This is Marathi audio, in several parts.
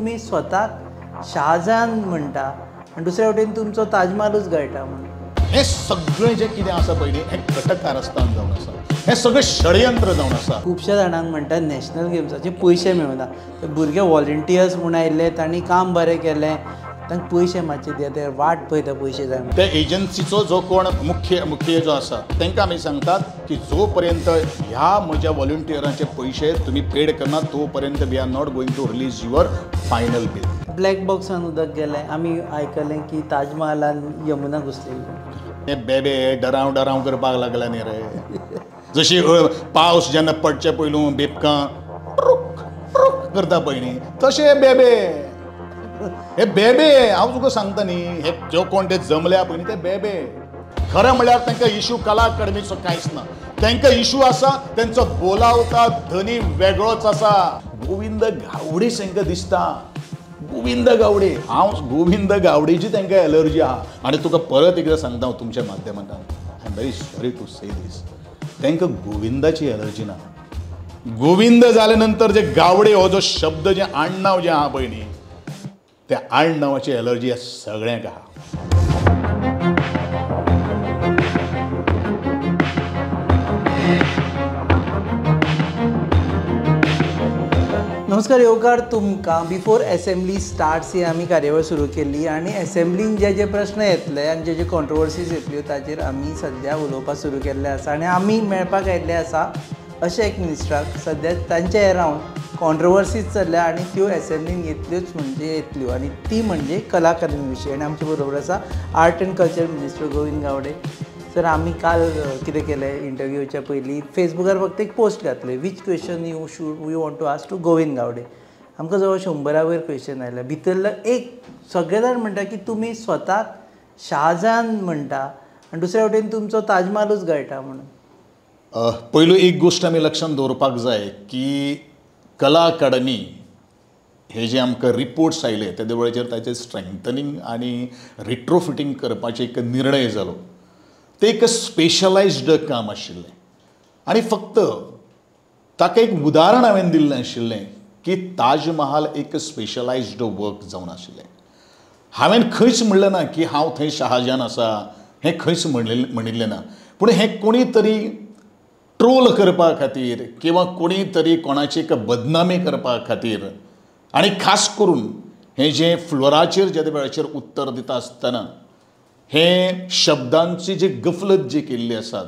तुम्ही स्वतः शहाजहान म्हणटा आणि दुसऱ्या वटेन तुमचो ताजमहलच गळटा म्हणून हे सगळें जे कितें आसा पळय हे घटकारस्थान जावन आसा, हे सगळें षडयंत्र जावन आसा. खुबश्या जाणांक म्हणटा नॅशनल गेम्साचे पयशे मेळना, ते भुरगे व्हॉलंटियर्स म्हूण आयिल्ले, तांणी काम बरें केलें, तांकां पयशे मातशे दिया, ते वाट पळयता पयशे जाय. त्या एजन्सीचो जो कोण मुख्य जो आसा तांकां आमी सांगतात की जो पर्यंत ह्या म्हज्या व्हॉलंटियरांचे पयशे तुमी पेड करना तो पर्यंत we are not going to release your final bill. Black बॉक्सान उदक गेलें, आमी आयकलें की ताजमहलान यमुना घुसलेली. हे बेबे डराव करपाक लागला न्ही रे. जशी पावस जेन्ना पडचे पयलू बेबकां करता पळय न्ही तशें बेबे. हे बेबे हांव तुका सांगता न्ही, हे जो कोण ते जमल्या पळय न्ही ते बेबे. खरें म्हणल्यार तांकां इशू कला अकादमीचो कांयच ना. तांकां इशू आसा तांचो बोलावता धनी वेगळोच आसा. गोविंद गावडे तांकां दिसता, गोविंद गावडे. हांव गोविंद गावडेची तांकां एलर्जी आहा. आनी तुका परत एकदां सांगता हांव तुमच्या माध्यमांतल्यान, I am very sorry to say this, तांकां गोविंदाची एलर्जी ना. गोविंद जाले नंतर जे गावडे हो जो शब्द जे आडनांव जें आहा पळय न्ही, त्या आडनांवाची एलर्जी ह्या सगळ्यांक आहा. नमस्कार, येवकार तुमकां. बिफोर असेंब्ली स्टार्ट्स ही आमी कार्यावळ सुरू केल्ली आनी असेंब्लीन जे प्रश्न येतले आनी जे कॉन्ट्रोवर्सीज येतल्यो ताचेर आमी सद्या उलोवपाक सुरू केल्लें आसा. आनी आमी मेळपाक आयिल्ले आसा अशे एक मिनिस्टराक सद्या तांचे एरावंड कॉन्ट्रोवर्सीज चल्ल्या आनी त्यो असेंब्लीन येतल्योच म्हणजे येतल्यो, आनी ती म्हणजे कला अकादमी विशीं. आनी आमचे बरोबर आसा art and culture minister Govind Gawade sir. आमी काल कितें केलें इंटरव्यूच्या पयलीं फेसबुकार फक्त एक पोस्ट घातले, which question you want to ask to Govind Gawade. आमकां जवळ 100 वयर क्वेश्चन आयले. भितरलो एक सगळे जाण म्हणटा की तुमी स्वताक शहाजहान म्हणटा आनी दुसऱ्या वटेन तुमचो ताजमहलूच गळटा म्हणून. पयलू एक गोश्ट आमी लक्षांत दवरपाक जाय की कला अकादमी हे जे आमकां रिपोर्ट्स आयले तेदे वेळाचेर ताचें स्ट्रेंथनिंग आनी रिट्रोफिटींग करपाचें एक निर्णय जालो. ते एक स्पेशलायज्ड काम आशिल्लें आनी फक्त ताका एक उदाहरण हांवें दिल्लें आशिल्लें की ताजमहल एक स्पेशलायज्ड वर्क जावन आशिल्लें. हांवें खंयच म्हणलें ना की हांव थंय शहाजहान आसा, हें खंयच म्हणिल्लें ना. पूण हें कोणी तरी ट्रोल करपा खातीर किंवा कोणी तरी कोणाची एक बदनामी करपा खातीर आनी खास करून हें जें फ्लोराचेर जे वेळाचेर उत्तर दिता आसतना हे शब्दांची जी गफलत जी केल्ली आसा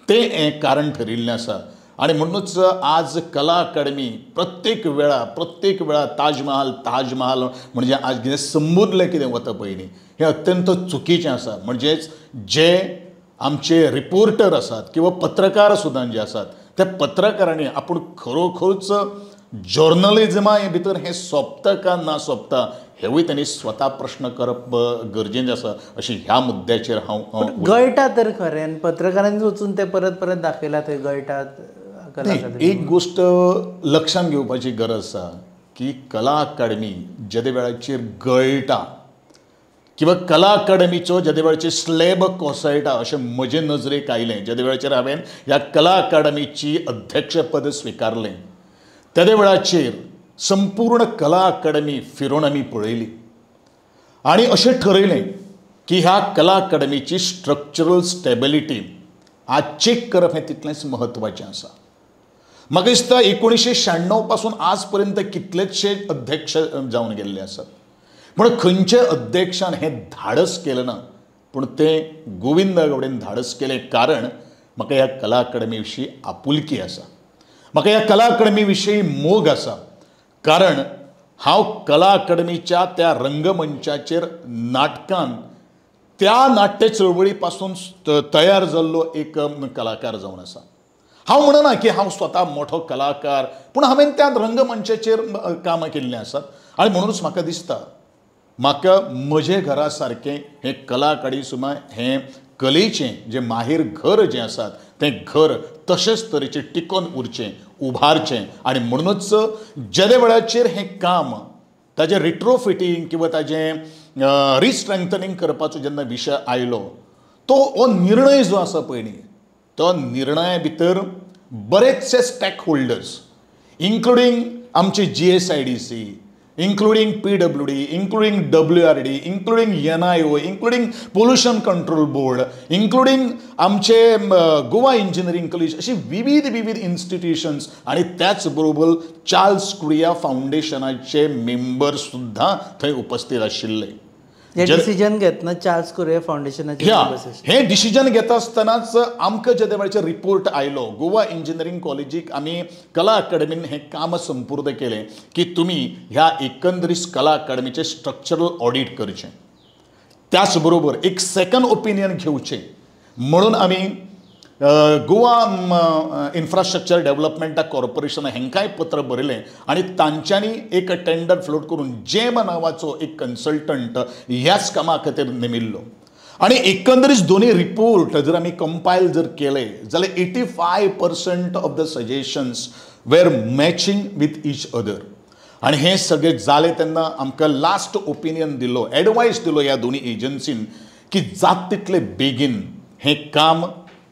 तें हें कारण ठरिल्लें आसा. आनी म्हणूनच आज कला अकादमी प्रत्येक वेळा ताजमहल म्हणजे आज कितें संबोधलें कितें वता पळय न्ही हें अत्यंत चुकीचें आसा. म्हणजेच जे आमचे रिपोर्टर आसात किंवा पत्रकार सुद्दां जे आसात त्या पत्रकारांनी आपूण खरोखरूच जर्नलिजमा भितर हें सोंपता काय ना सोंपता हेवूय तांणी स्वता प्रश्न करप गरजेचें आसा अशी ह्या मुद्द्याचेर हांव. गळटा तर खरें, पत्रकारांनी वचून ते परत दाखयला थंय गळटात. एक गोश्ट लक्षांत घेवपाची गरज आसा की कला अकादमी जे वेळाचेर गळटा किंवा कला अकादमीचो जे वेळाचेर स्लॅब कोसळटा अशें म्हजे नजरेक आयलें. जे वेळाचेर हांवें ह्या कला अकादमीची अध्यक्षपद स्विकारलें तेदे वेळाचेर संपूर्ण कला अकादमी फिरून आमी पळयली आनी अशें ठरयलें की ह्या कला अकादमीची स्ट्रक्चरल स्टेबिलिटी आज चेक करप हें तितलेंच म्हत्वाचें आसा. म्हाका दिसता 1996 पासून आज पर्यंत कितलेशे अध्यक्ष जावन गेल्ले आसात, पूण खंयच्या अध्यक्षान हें धाडस केलें ना. पूण तें गोविंद गावडेन धाडस केलें कारण म्हाका ह्या कला अकादमी विशीं आपुलकी आसा, म्हाका ह्या कला अकादमी विशीं मोग आसा. कारण हांव कला अकादमीच्या त्या रंगमंचाचेर नाटकान त्या नाट्य चळवळी पासून तयार जाल्लो एक कलाकार जावन आसा. हांव म्हणना की हांव स्वता मोठो कलाकार, पूण हांवें त्या रंगमंचाचेर कामां केल्लीं आसात आनी म्हणूनच म्हाका दिसता म्हाका म्हजे घरा सारकें हें कला अकादमी सुमा हें कलेचें जें माहेर घर जें आसात तें घर तशेंच तरेचें टिकोवन उरचें, उबारचें. आनी म्हणूनच जे वेळाचेर हें काम ताजें रिट्रोफिटींग किंवा ताजें रिस्ट्रेंथनिंग करपाचो जेन्ना विशय आयलो तो हो निर्णय जो आसा पळय न्ही तो निर्णया भितर बरेचशे स्टेक होल्डर्स इन्क्लुडींग आमचे GSIDC, including PWD, including WRD, including NIO, including Pollution Control Board, including आमचे गोवा इंजिनियरिंग कॉलेज, अशी विविध इन्स्टिट्यूशन्स आणि त्याचबरोबर चार्ल्स कुरिया फाउंडेशनाचे मेंबर सुद्धा थंय उपस्थित आशिल्ले. डिसिजन घेतना चार्ल्स कुरिया फाउंडेशनाचे हे डिसिजन घेता आसतनाच आमकां जे वेळाचेर रिपोर्ट आयलो, गोवा इंजिनियरिंग कॉलेजीक आमी कला अकादमीन हें काम संपूर्ण केलें की तुमी ह्या एकंदरीत कला अकादमीचें स्ट्रक्चरल ऑडिट करचें, त्याच एक सेकंड ओपिनियन घेवचें म्हणून आमी गोवा इन्फ्रास्ट्रक्चर डेव्हलपमेंट कॉर्पोरेशन हेंकाय पत्र बरयलें आणि तांच्यांनी एक टेंडर फ्लोट करून जेम नांवाचो एक कन्सल्टंट ह्याच कामा खातीर नेमिल्लो. आणि एकंदरीत दोन्ही रिपोर्ट जर आमी कंपायल जर केले जाल्यार 85% of the suggestions were matching with each other. आणि हे सगळें जालें तेन्ना आमकां लास्ट ओपिनियन दिलो, एडवायस दिलो ह्या दोन्ही एजन्सीन की जात तितले बेगीन हें काम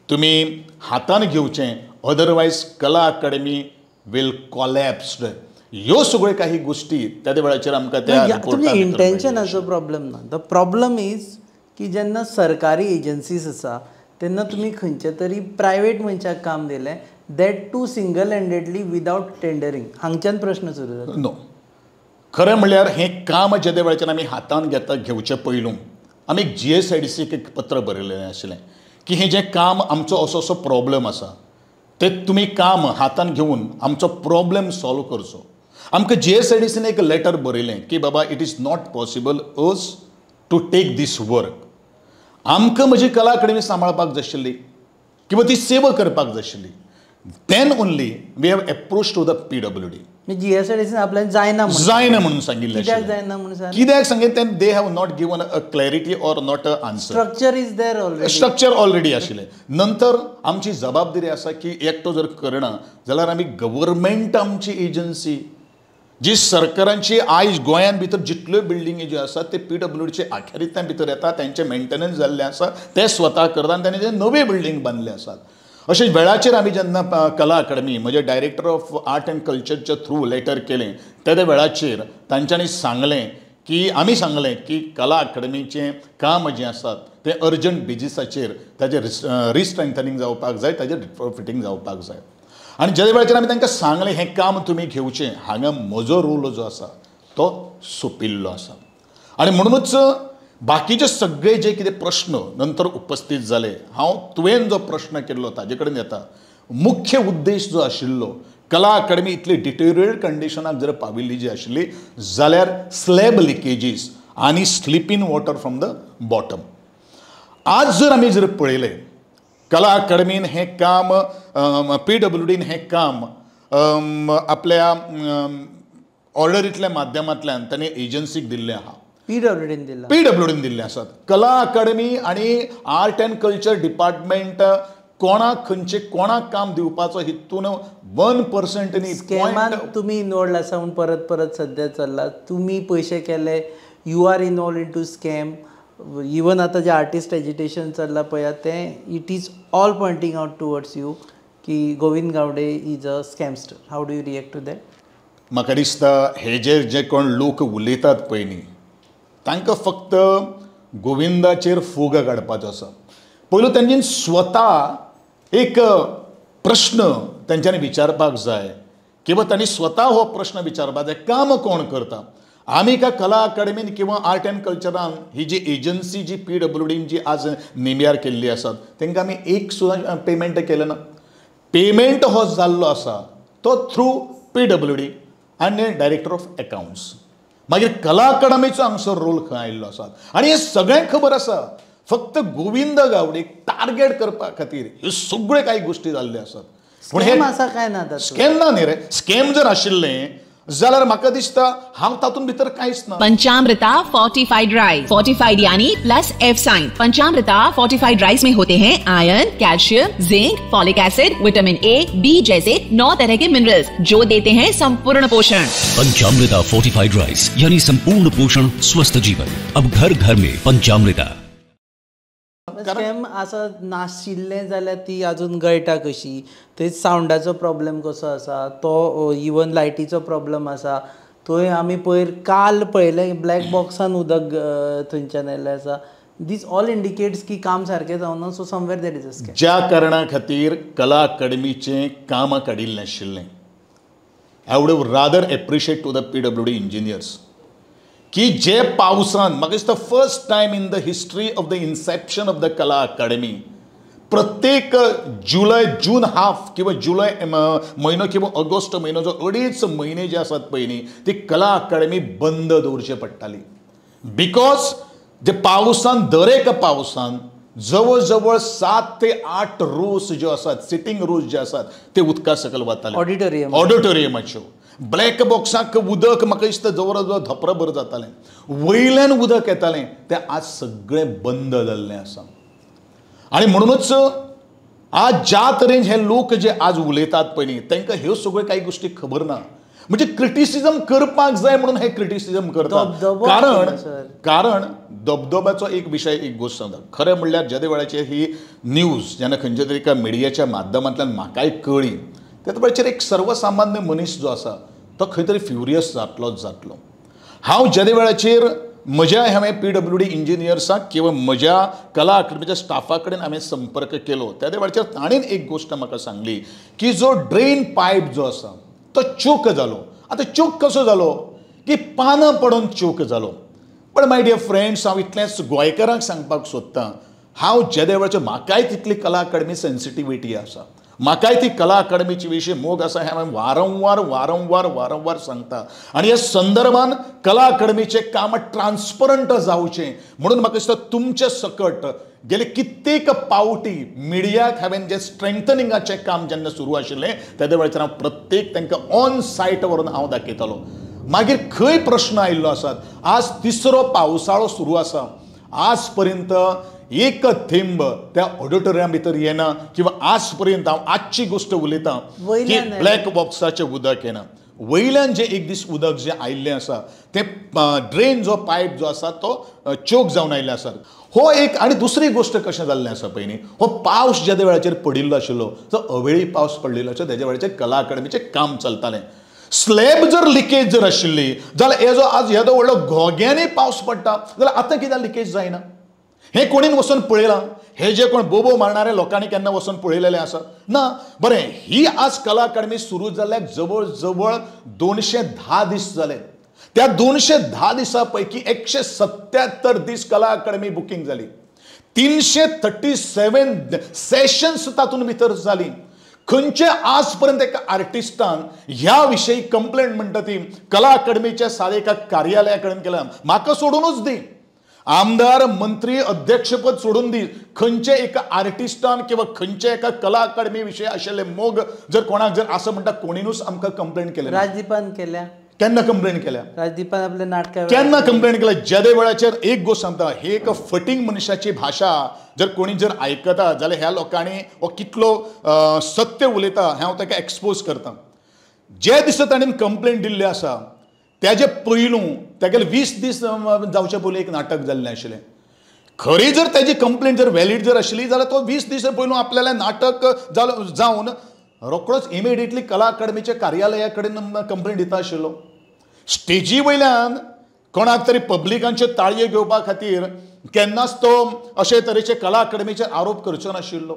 तुमी हातान घेवचें, अदरवायज कला अकादमी विल कॉलॅप्स्ड. ह्यो सगळ्यो काही गोष्टी त्या वेळाचेर आमकां त्या रिपोर्टान इंटेन्शनाचो प्रॉब्लेम ना. द प्रॉब्लेम इज की जेन्ना सरकारी एजन्सीज आसा तेन्ना तुमी खंयच्या तरी प्रायवेट मनशाक काम दिलें, that too single handedly without tendering, हांगच्यान प्रश्न सुरू जाता. नो, खरें म्हणल्यार हें काम जे वेळाचेर आमी हातान घेवचे पयलू आमी GSIDCक एक पत्र बरयलेलें आशिल्लें की हें जें काम आमचो असो प्रॉब्लेम आसा तें तुमी काम हातान घेवन आमचो प्रॉब्लेम सॉल्व करचो. आमकां GSIDCन एक लेटर बरयलें की बाबा it is not possible us to take this work. आमकां म्हजी कला अकादमी सांबाळपाक जाय आशिल्ली किंवा ती सेवा करपाक जाय आशिल्ली. Then only we have approach to the PWD. GSIDCन आपल्याक जायना म्हणून सांगिल्लें. जायना म्हणून कित्याक सांगें तें they have not given a clarity or not a answer. Structure is there already, structure already आशिल्लें. नंतर आमची जबाबदारी आसा की एकटो जर करना जाल्यार आमी गव्हर्मेंट आमची एजन्सी जी सरकारांची आयज गोंयांत भितर जितल्यो बिल्डिंगी ज्यो आसात ते PWDचे आखेरींतल्यान भितर येता, तेंचे मेंटेनन्स जाल्ले आसा, ते स्वता करता आनी तांणी जे नवे बिल्डींग बांदले आसात. अशें वेळाचेर आमी जेन्ना कला अकादमी म्हजे डायरेक्टर ऑफ आर्ट अँड कल्चरच्या थ्रू लेटर केलें, त्या वेळाचेर तांच्यांनी सांगलें की आमी सांगलें की कला अकादमीचें काम जें आसात तें अर्जंट बेजिसाचेर ताजें रिस्ट्रेंथनिंग जावपाक जाय, ताजें फिटींग जावपाक जाय. आनी जे वेळाचेर आमी तांकां सांगलें हें काम तुमी घेवचें, हांगा म्हजो रोल जो आसा तो सोंपिल्लो आसा. आनी म्हणूनच बाकीचे सगळे जे कितें प्रश्न नंतर उपस्थित जाले, तुवें जो प्रश्न केल्लो ताजे कडेन येता. मुख्य उद्देश जो आशिल्लो, कला अकादमी इतली डिटेरियोरेट कंडिशनाक जर पाविल्ली जी आशिल्ली जाल्यार स्लॅब लिकेजीस आनी स्लिपीन वॉटर फ्रॉम द बॉटम. आज जर आमी जर पळयलें कला अकादमीन हें काम, PWDन हें काम आपल्या ऑर्डरींतल्या माध्यमांतल्यान ताणें एजन्सीक दिल्लें आहा. PWDन दिल्ले आसात. कला अकादमी आणि आर्ट अँड कल्चर डिपार्टमेंट कोणाक काम दिवपाचो हितून 1% न्ही. स्कॅमान तुमी इनवॉल्ड आसा म्हूण परत सद्या चल्ला. तुमी पयशे केले, you are involved in to scam. Even आतां जे आर्टिस्ट एजिटेशन चल्लां पळयात तें it is all pointing out towards you की Govind Gawade is a scamster. How do you react to that? म्हाका दिसता हे जे कोण लोक उलयतात पळय न्ही तांकां फक्त गोविंदाचेर फोग काडपाचो आसा. पयलो तांच्यांनी स्वता एक प्रश्न तांच्यांनी विचारपाक जाय किंवा तांणी स्वता हो प्रश्न विचारपाक जाय, काम कोण करता. आमी का कला अकादमीन किंवा आर्ट अँड कल्चरान ही जी एजन्सी जी PWDन जी आज नेम्यार केल्ली आसात तांकां आमी एक सुद्दां पेमेंट केलें ना. पेमेंट हो जाल्लो आसा तो थ्रू PWD आनी डायरेक्टर ऑफ अकाउंट्स. मागीर कला अकादमीचो हांगसर रोल खंय आयिल्लो आसा. आनी हें सगळें खबर आसा, फक्त गोविंद गावडेक टार्गेट करपा खातीर ह्यो सगळ्यो कांय गोश्टी जाल्ल्यो आसात. पूण हे आसा काय ना, स्कॅम ना न्ही रे. स्कॅम जर आशिल्लें जाल्यार म्हाका दिसता हांव तातूंत भितर कांयच ना. पंचामृता फोर्टिफाइड राइस, फोर्टिफाइड यानी plus F sign. Panchamrita fortified rice में होते हैं iron, calcium, zinc, folic acid, vitamin A, B जैसे 9 तरह के मिनरल्स जो देते हैं संपूर्ण पोषण. पंचामृता फोर्टिफाइड राइस यानी संपूर्ण पोषण, स्वस्थ जीवन. अब घर घर में पंचामृता. स्कॅम आसा नाशिल्लें जाल्यार ती अजून गळटा कशी. थंय सावंडाचो प्रॉब्लेम कसो आसा तो, इवन लायटीचो प्रॉब्लेम आसा. थंय आमी पयर काल पळयलें ब्लॅक बॉक्सान उदक थंयच्यान येल्लें आसा. दीस ऑल इंडिकेट्स की काम सारकें जावना. So somewhere there is a scam. ज्या कारणा खातीर कला अकादमीचें काम काडिल्लें आशिल्लें, I would rather appreciate to the PWD engineers की जे पावसान, म्हाका दिसता first time in the history of the inception of the Kala Academy प्रत्येक जून हाफ किंवा जुलय म्हयनो किंवा ऑगस्ट म्हयनो जो 2.5 म्हयने जे आसात पळय न्ही, ती कला अकादमी बंद दवरची पडटाली. बिकॉज जे पावसान, दर एका पावसान जवळ जवळ 7 ते 8 रोस ज्यो आसात, सिटींग रोस जे आसात ते उदका सकयल वताले. ऑडिटोरियमाच्यो ब्लॅक बॉक्साक उदक म्हाका दिसता जवळ जवळ धपरभर जातालें. वयल्यान उदक येतालें तें आज सगळें बंद जाल्लें आसा. आणि म्हणूनच आज ज्या तरेन हे लोक जे आज उलयतात पळय न्ही, तांकां ह्यो सगळ्यो कांय गोश्टी खबर ना. म्हणजे क्रिटिसिजम करपाक जाय म्हणून हे क्रिटिसिजम करतात. कारण दबदब्याचो एक विशय, एक गोष्ट सांगता. खरें म्हणल्यार ज्या वेळाचेर ही न्यूज जेन्ना खंयच्या तरी एका मिडियाच्या माध्यमांतल्यान म्हाकाय कळ्ळी, त्या वेळाचेर एक सर्वसामान्य मनीस जो आसा तो खंय तरी फ्युरियस जातलो. हांव ज्या वेळाचेर म्हज्या हांवें PWD इंजिनियर्साक किंवा म्हज्या कला अकादमीच्या स्टाफा कडेन हांवें संपर्क केलो, त्या वेळाचेर ताणेन एक गोश्ट म्हाका सांगली की जो ड्रेन पायप जो आसा तो चोक जालो. आतां चोक कसो जालो की पानां पडून चोक जालो. पण माय डियर फ्रेंड्स, हांव इतलेंच गोंयकारांक सांगपाक सोदतां, हांव ज्या वेळाचेर म्हाकाय तितली कला अकादमी सेन्सिटिविटी आसा, म्हाकाय ती कला अकादमीचे विशीं मोग आसा, हें हांवें वारंवार सांगता. आनी ह्या संदर्भान कला अकादमीचें काम ट्रान्सपरंट जावचें म्हणून म्हाका दिसता तुमचे सकट गेले कित्येक पावटी मिडियाक हांवें जे स्ट्रेंथनिंगाचें काम जेन्ना सुरू आशिल्लें त्या वेळाचेर हांव प्रत्येक तांकां ऑन सायट व्हरून हांव दाखयतालो. मागीर खंय प्रश्न आयिल्लो आसात. आज 3रो पावसाळो सुरू आसा, आज पर्यंत एक थेंब त्या ऑडिटोरियम भितर येना, किंवा आज पर्यंत हांव आजची गोश्ट उलयतां की ब्लॅक बॉक्साचें उदक येना. वयल्यान जे एक दीस उदक जे आयिल्लें आसा तें ड्रेन जो पायप जो आसा तो चोक जावन आयिल्ले आसात. हो एक. आनी दुसरी गोश्ट कशें जाल्लें आसा पळय न्ही, हो पावस ज्या वेळाचेर पडिल्लो आशिल्लो, जो अवेळी पावस पडलेलो आशिल्लो, तेज्या वेळाचेर कला अकादमीचें काम चलतालें. स्लॅब जर लिकेज जर आशिल्ली जाल्यार हे जो आज येदो व्हडलो घोग्यांनी पावस पडटा जाल्यार आतां कित्याक लिकेज जायना? हे कोणीन वचून पळयलां? हे जे कोण बोबो मारणारे लोकांनी केन्ना वचून पळयलेलें आसा? ना. बरें, ही आज कला अकादमी सुरू जाल्ल्याक जवळ जवळ 210 दीस जाले. त्या 210 दिसां पैकी 177 दीस कला अकादमी बुकींग जाली. 337 सेशन्स तातूंत भितर जाली. खंयचे आज पर्यंत एका आर्टिस्टान ह्या विशयी कंप्लेंट म्हणटा ती कला अकादमीच्या सारे एका कार्यालया कडेन केल्या. म्हाका सोडूनच दी, आमदार, मंत्री, अध्यक्षपद सोडून दी, खंयचे एका आर्टिस्टान किंवा खंयचे एका कला अकादमी विशयी आशिल्ले मोग जर कोणाक जर असं म्हणटा कोणीनूच आमकां कंप्लेंट केल्या. राजदीपान केल्या. केन्ना कंप्लेंट केल्या? राजदीपान आपल्या नाटका केन्ना कंप्लेंट केल्या? ज्या वेळाचेर एक गोष्ट सांगता, हे एक फटींग मनशाची भाशा जर कोणी जर आयकता जाल्यार ह्या लोकांनी हो कितलो सत्य उलयता हें हांव ताका एक्सपोज करता. जे दिसा ताणें कंप्लेंट दिल्ली आसा त्याचे पयलू तागेले 20 दीस जावचे पयलीं एक नाटक जाल्लें आशिल्लें. खरी जर ताजी कंप्लेंट जर वॅलीड जर आशिल्ली जाल्यार तो 20 दीस पयलू आपल्याला नाटक जावन रोखडोच इमिडिएटली कला अकादमीच्या कार्यालया कडेन कंप्लेंट दिता आशिल्लो. स्टेजी वयल्यान कोणाक तरी पब्लिकांच्यो ताळयो घेवपा खातीर केन्नाच तो अशे तरेचे कला अकादमीचेर आरोप करचो नाशिल्लो.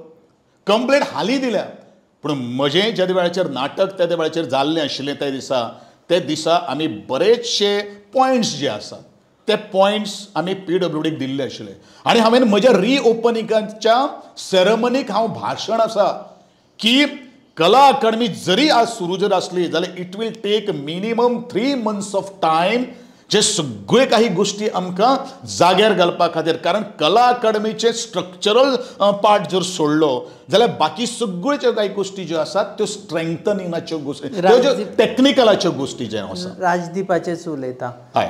कंप्लेंट हालीं दिल्या. पूण म्हजें ज्या वेळाचेर नाटक त्या वेळाचेर जाल्लें आशिल्लें त्या दिसा आमी बरेचशे पॉयंट्स जे आसात ते पॉयंट्स आमी PWDक दिल्ले आशिल्ले. आनी हांवें म्हज्या रिओपनिंगाच्या सेरेमनीक हांव भाशण आसा की कला अकादमी जरी आज सुरू जर आसली जाल्यार it will take minimum 3 months of time जे सगळे काही गोष्टी आमकां जाग्यार घालपा खातीर. कारण कला अकादमीचे स्ट्रक्चरल पार्ट जर सोडलो जाल्यार बाकी सगळ्यो काही गोष्टी ज्यो आसात त्यो स्ट्रेंथनिंगाच्यो गोष्टी, ज्यो टॅक्निकलाच्यो गोष्टी जे आसा. राजदीपाचेच उलयता. हय.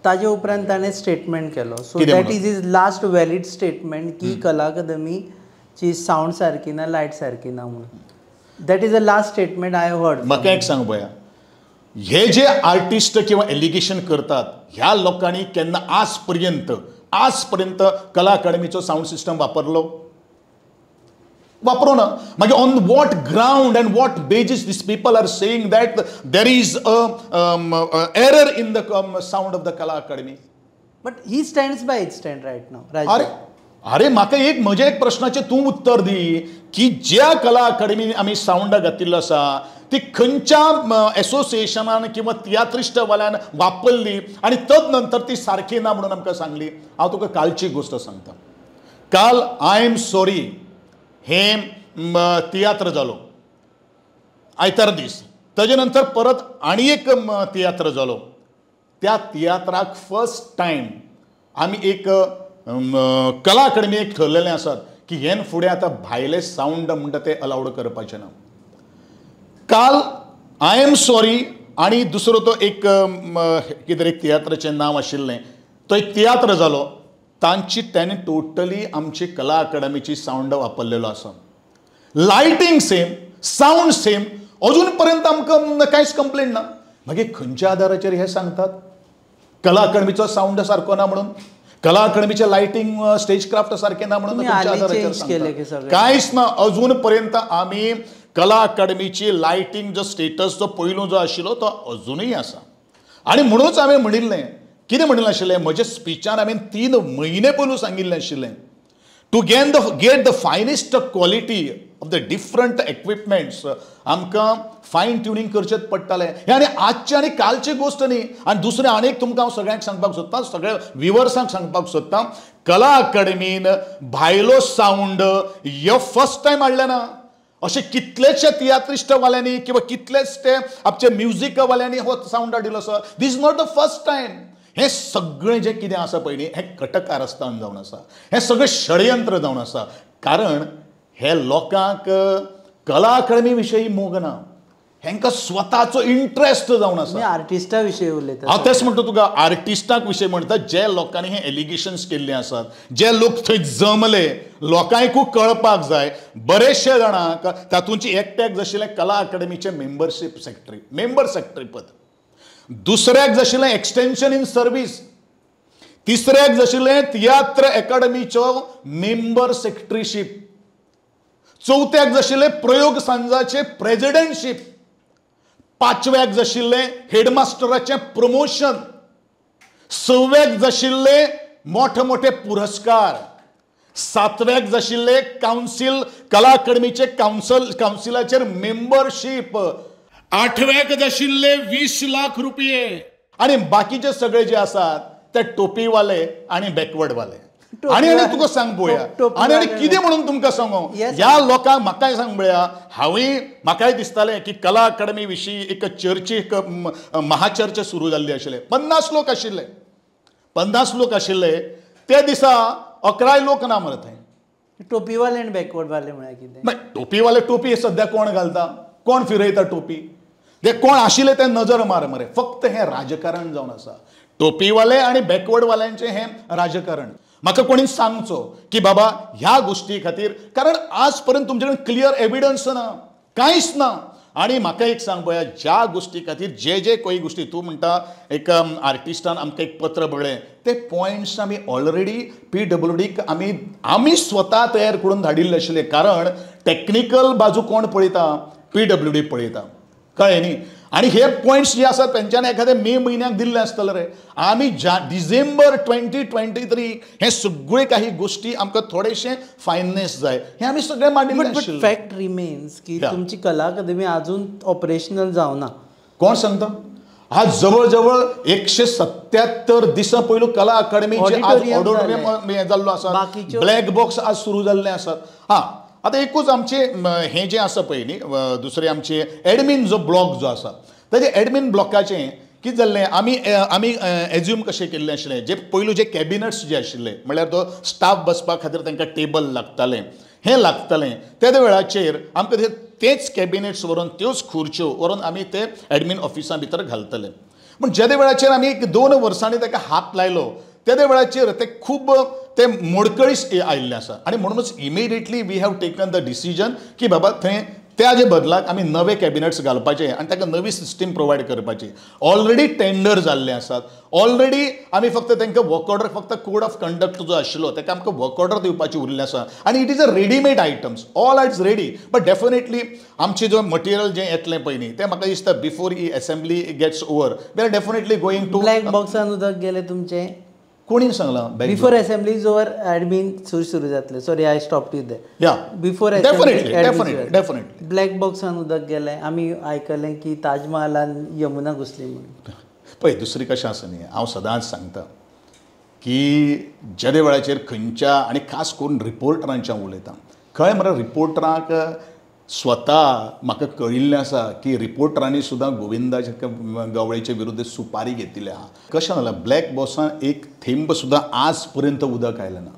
ताजे उपरांत ताणें स्टेटमेंट केलो. So that is is last valid statement की कला अकादमीची सावंड सारकी ना, लायट सारकी ना म्हणून. That is the last statement I have heard. म्हाका एक सांग पळया, हे जे आर्टिस्ट किंवा एलिगेशन करतात ह्या लोकांनी केन्ना आजपर्यंत कला अकादमीचो साऊंड सिस्टम वापरलो? वापरूं ना. मागीर on what ground and what basis this people are saying that there is a error in the sound of the Kala academy. But he stands by it stand right now. अरे अरे म्हाका म्हज्या एक प्रश्नाचें तूं उत्तर दी की ज्या कला अकादमीन आमी साऊंड घातिल्लो आसा ती खंयच्या एसोसिएशनान किंवा तियात्रिस्ट वाल्यान वापरली आनी तदनंतर ती सारकी ना म्हणून आमकां सांगली. हांव तुका कालची गोश्ट सांगता. काल आय एम सॉरी हे तियात्र जालो आयतार दीस. ताजे नंतर परत आनी एक तियात्र जालो. त्या तियात्राक फर्स्ट टायम आमी एक कला अकादमी एक ठरलेलें आसात की हेन फुडें आतां भायले साऊंड म्हणटा ते अलाउड करपाचे ना. काल आय एम सॉरी आनी दुसरो तो एक कितें एक तियात्राचें नांव आशिल्लें तो एक तियात्र जालो. तांणी टोटली आमची कला अकादमीची साऊंड वापरलेलो आसा. लायटिंग सेम, साऊंड सेम, अजून पर्यंत आमकां कांयच कंप्लेंट ना. मागीर खंयच्या आदाराचेर हे सांगतात कला अकादमीचो साऊंड सारको ना म्हणून, कला अकादमीचे लायटिंग स्टेज क्राफ्ट सारखे ना म्हणून कांयच ना. अजून पर्यंत आमी कला अकादमीची लायटिंग जो स्टेटस जो पयलू जो आशिल्लो तो अजुनूय आसा. आनी म्हणूनच हांवें म्हणिल्लें कितें म्हणिल्लें आशिल्लें म्हज्या स्पिचान हांवें 3 म्हयने पयलू सांगिल्लें आशिल्लें to get the finest quality of the different equipments आमकां फायन ट्युनिंग करचेंच पडटालें. हे आनी आजची आनी कालची गोश्ट न्ही. आनी दुसरें आनीक तुमकां हांव सगळ्यांक सांगपाक सोदतां, सगळ्या व्ह्युअर्सांक सांगपाक सोदतां, कला अकादमीन भायलो साऊंड ह्यो फर्स्ट टायम हाडले ना. अशे कितलेशे तियात्रिस्ट वाल्यांनी किंवा कितलेच ते आमचे म्युझिक वाल्यांनी हो साऊंड हाडिल्लो आसा. This is not the first time. हे सगळें जें कितें आसा पळय न्ही हें कटकारस्थान जावन आसा. हें सगळें षडयंत्र जावन आसा. कारण हे लोकांक कला अकादमी विशयी मोग ना. हेंकां स्वताचो इंट्रस्ट जावन आसा. आर्टिस्टा विशयी उलयता. हांव तेच म्हणटा तुका आर्टिस्टाक विशयी म्हणटा जे लोकांनी हे एलिगेशन्स केल्ले आसात, जे लोक थंय जमले, लोकांकूय कळपाक जाय. बरेचशे जाणांक तातूंची एकट्याक जाशिल्लें कला अकादमीचे मेंबर सेक्रेटरी पद, दुसऱ्याक जाशिल्लें एक्सटेन्शन इन सर्वीस, तिसऱ्याक जाशिल्लें तियात्र अकादमीचो मेंबर सेक्रेटरीशीप, चौथ्याक जाशिल्लें प्रयोग सांजाचे प्रेसिडेंटशीप, पांचव्याक जाशिल्लें हेडमास्टराचें प्रमोशन, सव्याक जाशिल्ले मोठे पुरस्कार, सातव्याक जाशिल्ले काउन्सिल कला अकादमीचे काउन्सिलाचेर मेंबरशीप, आठव्याक जाशिल्ले 20 लाख रुपये आणि बाकीचे सगळे जे आसात ते टोपीवाले आणि बॅकवर्डवाले. आणि तुका सांग पळोवया आणि कितें म्हणून तुमकां सांगू ह्या लोकांक म्हाकाय सांग पळोवया. म्हाकाय दिसतालें की कला अकादमी विशीं एक चर्चेक महाचर्चा सुरू जाल्ली आशिल्ले. 50 लोक आशिल्ले. 50 लोक आशिल्ले ते दिसा 11 लोक ना मरे थंय. टोपीवाले आनी बॅकवर्डवाले म्हळ्यार कितें? टोपीवाले टोपी सद्या कोण घालता, कोण फिरयता टोपी, ते कोण आशिल्ले ते नजर मार मरे. फक्त हे राजकारण जावन आसा. टोपीवाले आणि बॅकवर्डवाल्यांचे हे राजकारण. म्हाका कोणी सांगचो की बाबा ह्या गोष्टी खातीर, कारण आज पर्यंत तुमचे कडेन क्लियर एविडन्स ना, कांयच ना. आणि म्हाका एक सांग पळया, ज्या गोष्टी खातीर जे कोई गोष्टी तूं म्हणटा एक आर्टिस्टान आमकां एक पत्र बरयलें, ते पॉयंट्स आमी ऑलरेडी PWDक आमी स्वता तयार करून धाडिल्ले आशिल्ले. कारण टॅक्निकल बाजू कोण पळयता, PWD पळयता, कळ्ळें न्ही. आणि हे पॉयंट्स जे आसात तेंच्यानी एखाद्या मे म्हयन्याक दिल्ले आसतले रे. आमी डिसेंबर 2023 हे सगळे काही गोष्टी आमकां थोडेशे फायननेस जाय हे आमी सगळे मांडिल्ले आशिल्ले. बट फॅक्ट रिमेन्स की तुमची कला अकादमी अजून ऑपरेशनल जावना. कोण सांगता? आज जवळ 177 दिसां पयलू कला अकादमीचे ऑडिटोरियम जाल्लो आसा. ब्लॅक बॉक्स आज सुरू जाल्ले आसात. हां, आता एकूच आमचे हे जे आसा पळय न्ही, दुसरे आमचे एडमीन जो ब्लॉक जो आसा ताजे एडमीन ब्लॉकाचें कितें जाल्लें, आमी एज्यूम कशें केल्लें आशिल्लें, जे पयलू जे कॅबिनेट्स जे आशिल्ले म्हळ्यार तो स्टाफ बसपा खातीर तांकां टेबल लागतालें, हें लागतालें. त्या वेळाचेर आमकां तेच कॅबिनेट्स व्हरून त्योच खुर्च्यो व्हरून आमी ते एडमीन ऑफिसा भितर घालतले. पूण ज्या वेळाचेर आमी 2 वर्सांनी ताका हात लायलो त्या वेळाचेर ते खूब ते मोडकळीस आयिल्ले आसा. आनी म्हणूनच immediately we have taken the decision की बाबा थंय त्याचे बदलाक आमी नवे कॅबिनेट्स घालपाचे आनी ताका नवी सिस्टीम प्रोवायड करपाची. ऑलरेडी टेंडर जाल्ले आसात. ऑलरेडी आमी फक्त तांकां वर्क ऑर्डर, फक्त कोड ऑफ कंडक्ट जो आशिल्लो ताका आमकां वर्क ऑर्डर दिवपाची उरल्ली आसा आनी it is a readymade items. All it's ready. But definitely आमचे जो मटेरियल जें येतलें पयलीं तें म्हाका दिसता before he assembly gets over we are definitely going to. Black बॉक्सान उदक गेले तुमचे कोणी सांगलां बिफोर असेंब्ली ओवर एडमिन सुरू जातले. Sorry I stop you they. या बिफोर डेफिनेटली ब्लॅक बॉक्सान उदक गेलें. आमी आयकलें की ताजमहालान यमुना घुसली म्हणून. पळय दुसरी कशें आसा न्ही, हांव सदांच सांगता की ज्या वेळाचेर खंयच्या आनी खास करून रिपोर्टरांच्या उलयता कळ्ळें मरे. रिपोर्टरांक स्वता म्हाका कळिल्लें आसा की रिपोर्टरांनी सुद्दां गोविंदाचे गवळेचे विरुद्ध सुपारी घेतिल्ली आहा. कशें जालां ब्लॅक बॉक्सान एक थेंब सुद्दां आज पर्यंत उदक आयलें ना.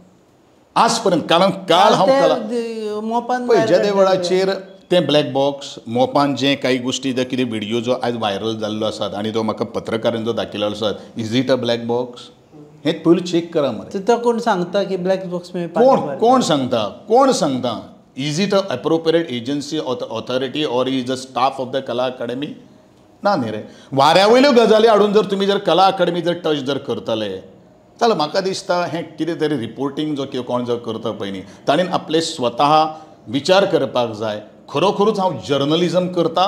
आज पर्यंत. कारण काल हांव मोपान पळय ज्या वेळाचेर तें ब्लॅक बॉक्स मोपान जे काही गोश्टी जो कितें व्हिडिओ जो आज व्हायरल जाल्लो आसात आनी तो म्हाका पत्रकारान जो दाखयलो आसा, is it a black box? हें पयलीं चॅक करा मरे. तो कोण सांगता की ब्लॅक बॉक्स कोण सांगता? Is it an appropriate agency or the authority or is the staff of the Kala Academy? ना न्ही रे. वाऱ्यावयल्यो गजाली हाडून जर तुमी जर कला अकादमी जर टच जर करतले जाल्यार म्हाका दिसता हें कितें तरी रिपोर्टींग जो किंवा कोण जर करता पळय न्ही ताणें आपले स्वता विचार करपाक जाय. खरोखरूच हांव जर्नलिजम करता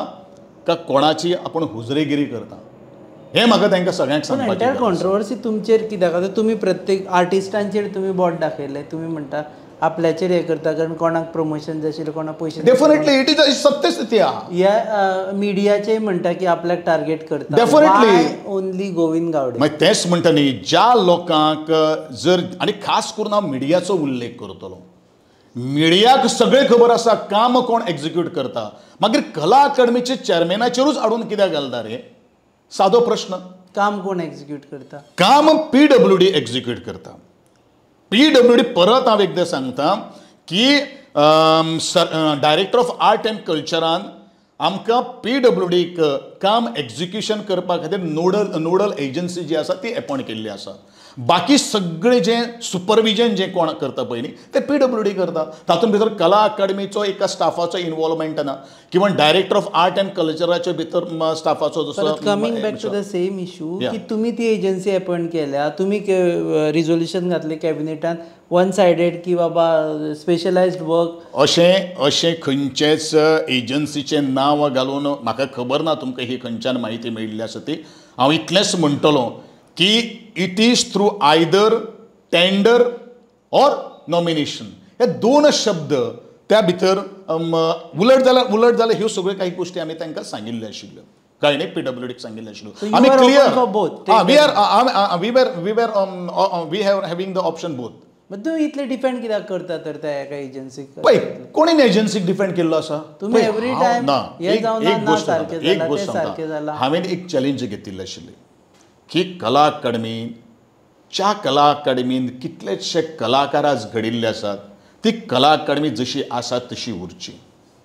का कोणाची आपूण हुजरेगिरी करता हें म्हाका तांकां सगळ्यांक सांगपाचें. एंटायर कॉन्ट्रोवर्सी तुमचेर कित्याक? आतां तुमी प्रत्येक आर्टिस्टांचेर तुमी बोट दाखयलें. तुमी म्हणटा आपल्याचेर हें करता कारण कोणाक प्रमोशन जाय आशिल्लें, कोणाक पयशे. डेफिनेटली इट इज सत्यस्थिती आहा. ह्या मिडियाचेय म्हणटा की आपल्याक टार्गेट करता. Definitely only Govind Gawade. मागीर तेंच म्हणटा न्ही ज्या लोकांक जर आनी खास करून हांव मिडियाचो उल्लेख करतलो. मिडियाक सगळें खबर आसा काम कोण एक्झिक्यूट करता. मागीर कला अकादमीचे चेअरमॅनाचेरूच हाडून कित्याक घालता रे? सादो प्रश्न. काम कोण एक्झिक्यूट करता? काम PWD एक्झिक्यूट करता. PWD परत हांव एकदां सांगता की डायरेक्टर ऑफ आर्ट एंड कल्चरान आमकां PWD काम एक्झिक्युशन करपा खातीर नोडल एजन्सी जी आसा ती अपॉयंट केल्ली आसा. बाकी सगळें जें सुपरविजन जें कोण करता पळय न्ही तें PWD करता. तातूंत भितर कला अकादमीचो एका स्टाफाचो इन्वॉल्वमेंट ना किंवा डायरेक्टर ऑफ आर्ट एंड कल्चराच्या भितर स्टाफाचो जसो. Coming back to the same issue की तुमी ती एजन्सी अपॉयंट केल्या, तुमी रिझोल्युशन घातलें कॅबिनेटान वन सायडेड की बाबा स्पेशलायज्ड वर्क अशें खंयचेच एजन्सीचें नांव घालून म्हाका खबर ना तुमकां ही खंयच्यान म्हायती मेळिल्ली आसा ती. हांव इतलेंच म्हणटलो की it is through either tender or nomination. हे दोन शब्द त्या भितर उलट जाल्यार ह्यो सगळ्यो काही गोश्टी आमी तांकां सांगिल्ल्यो आशिल्ल्यो. कांय न्ही PWDक सांगिल्ल्यो आशिल्ल्यो. आमी clear we have having the option both. तूं इतले डिपेंड कित्याक करता तर त्या एका एजन्सीक? पळय कोणीन एजन्सीक डिपेंड केल्लो आसा? तुमी एवरी टायम एक गोश्ट सांगता. हांवें एक चॅलेंज घेतिल्लें आशिल्लें की कला अकादमीच्या कला अकादमीन कितलेशे कलाकार आज घडिल्ले आसात. ती कला अकादमी जशी आसा तशी उरची.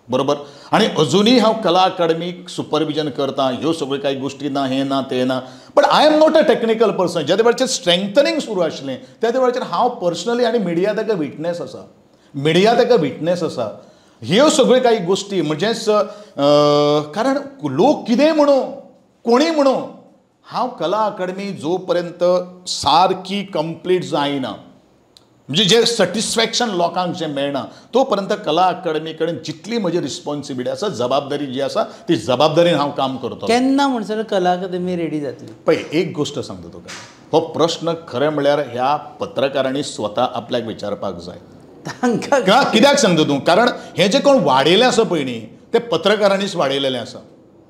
बरोबर. आनी अजुनूय हांव कला अकादमीक सुपरविजन करता. ह्यो सगळ्यो कांय गोश्टी ना, हे ना ते ना. But I am not a technical person. ज्या वेळाचेर स्ट्रेंथनिंग सुरू आशिल्लें त्या वेळाचेर हांव पर्सनली आनी मिडिया ताका विटनेस आसा. ह्यो सगळ्यो कांय गोश्टी म्हणजेच कारण लोक कितें म्हणो कोणी म्हणो हांव कला अकादमी जो पर्यंत सारकी कंप्लीट जायना म्हणजे जे सॅटिस्फॅक्शन लोकांक जें मेळना तो पर्यंत कला अकादमी कडेन जितली म्हजी रिस्पॉन्सिबिलिटी आसा, जबाबदारी जी आसा ती जबाबदारीन हांव काम करतो. केन्ना म्हणसर कला अकादमी रेडी जातली? पळय एक गोश्ट सांगता तुका. हो प्रश्न खरें म्हणल्यार ह्या पत्रकारांनी स्वता आपल्याक विचारपाक जाय. तांकां कित्याक सांगता तूं? कारण हे जे कोण वाडयलें आसा पळय न्ही ते पत्रकारांनीच वाडयलेलें आसा.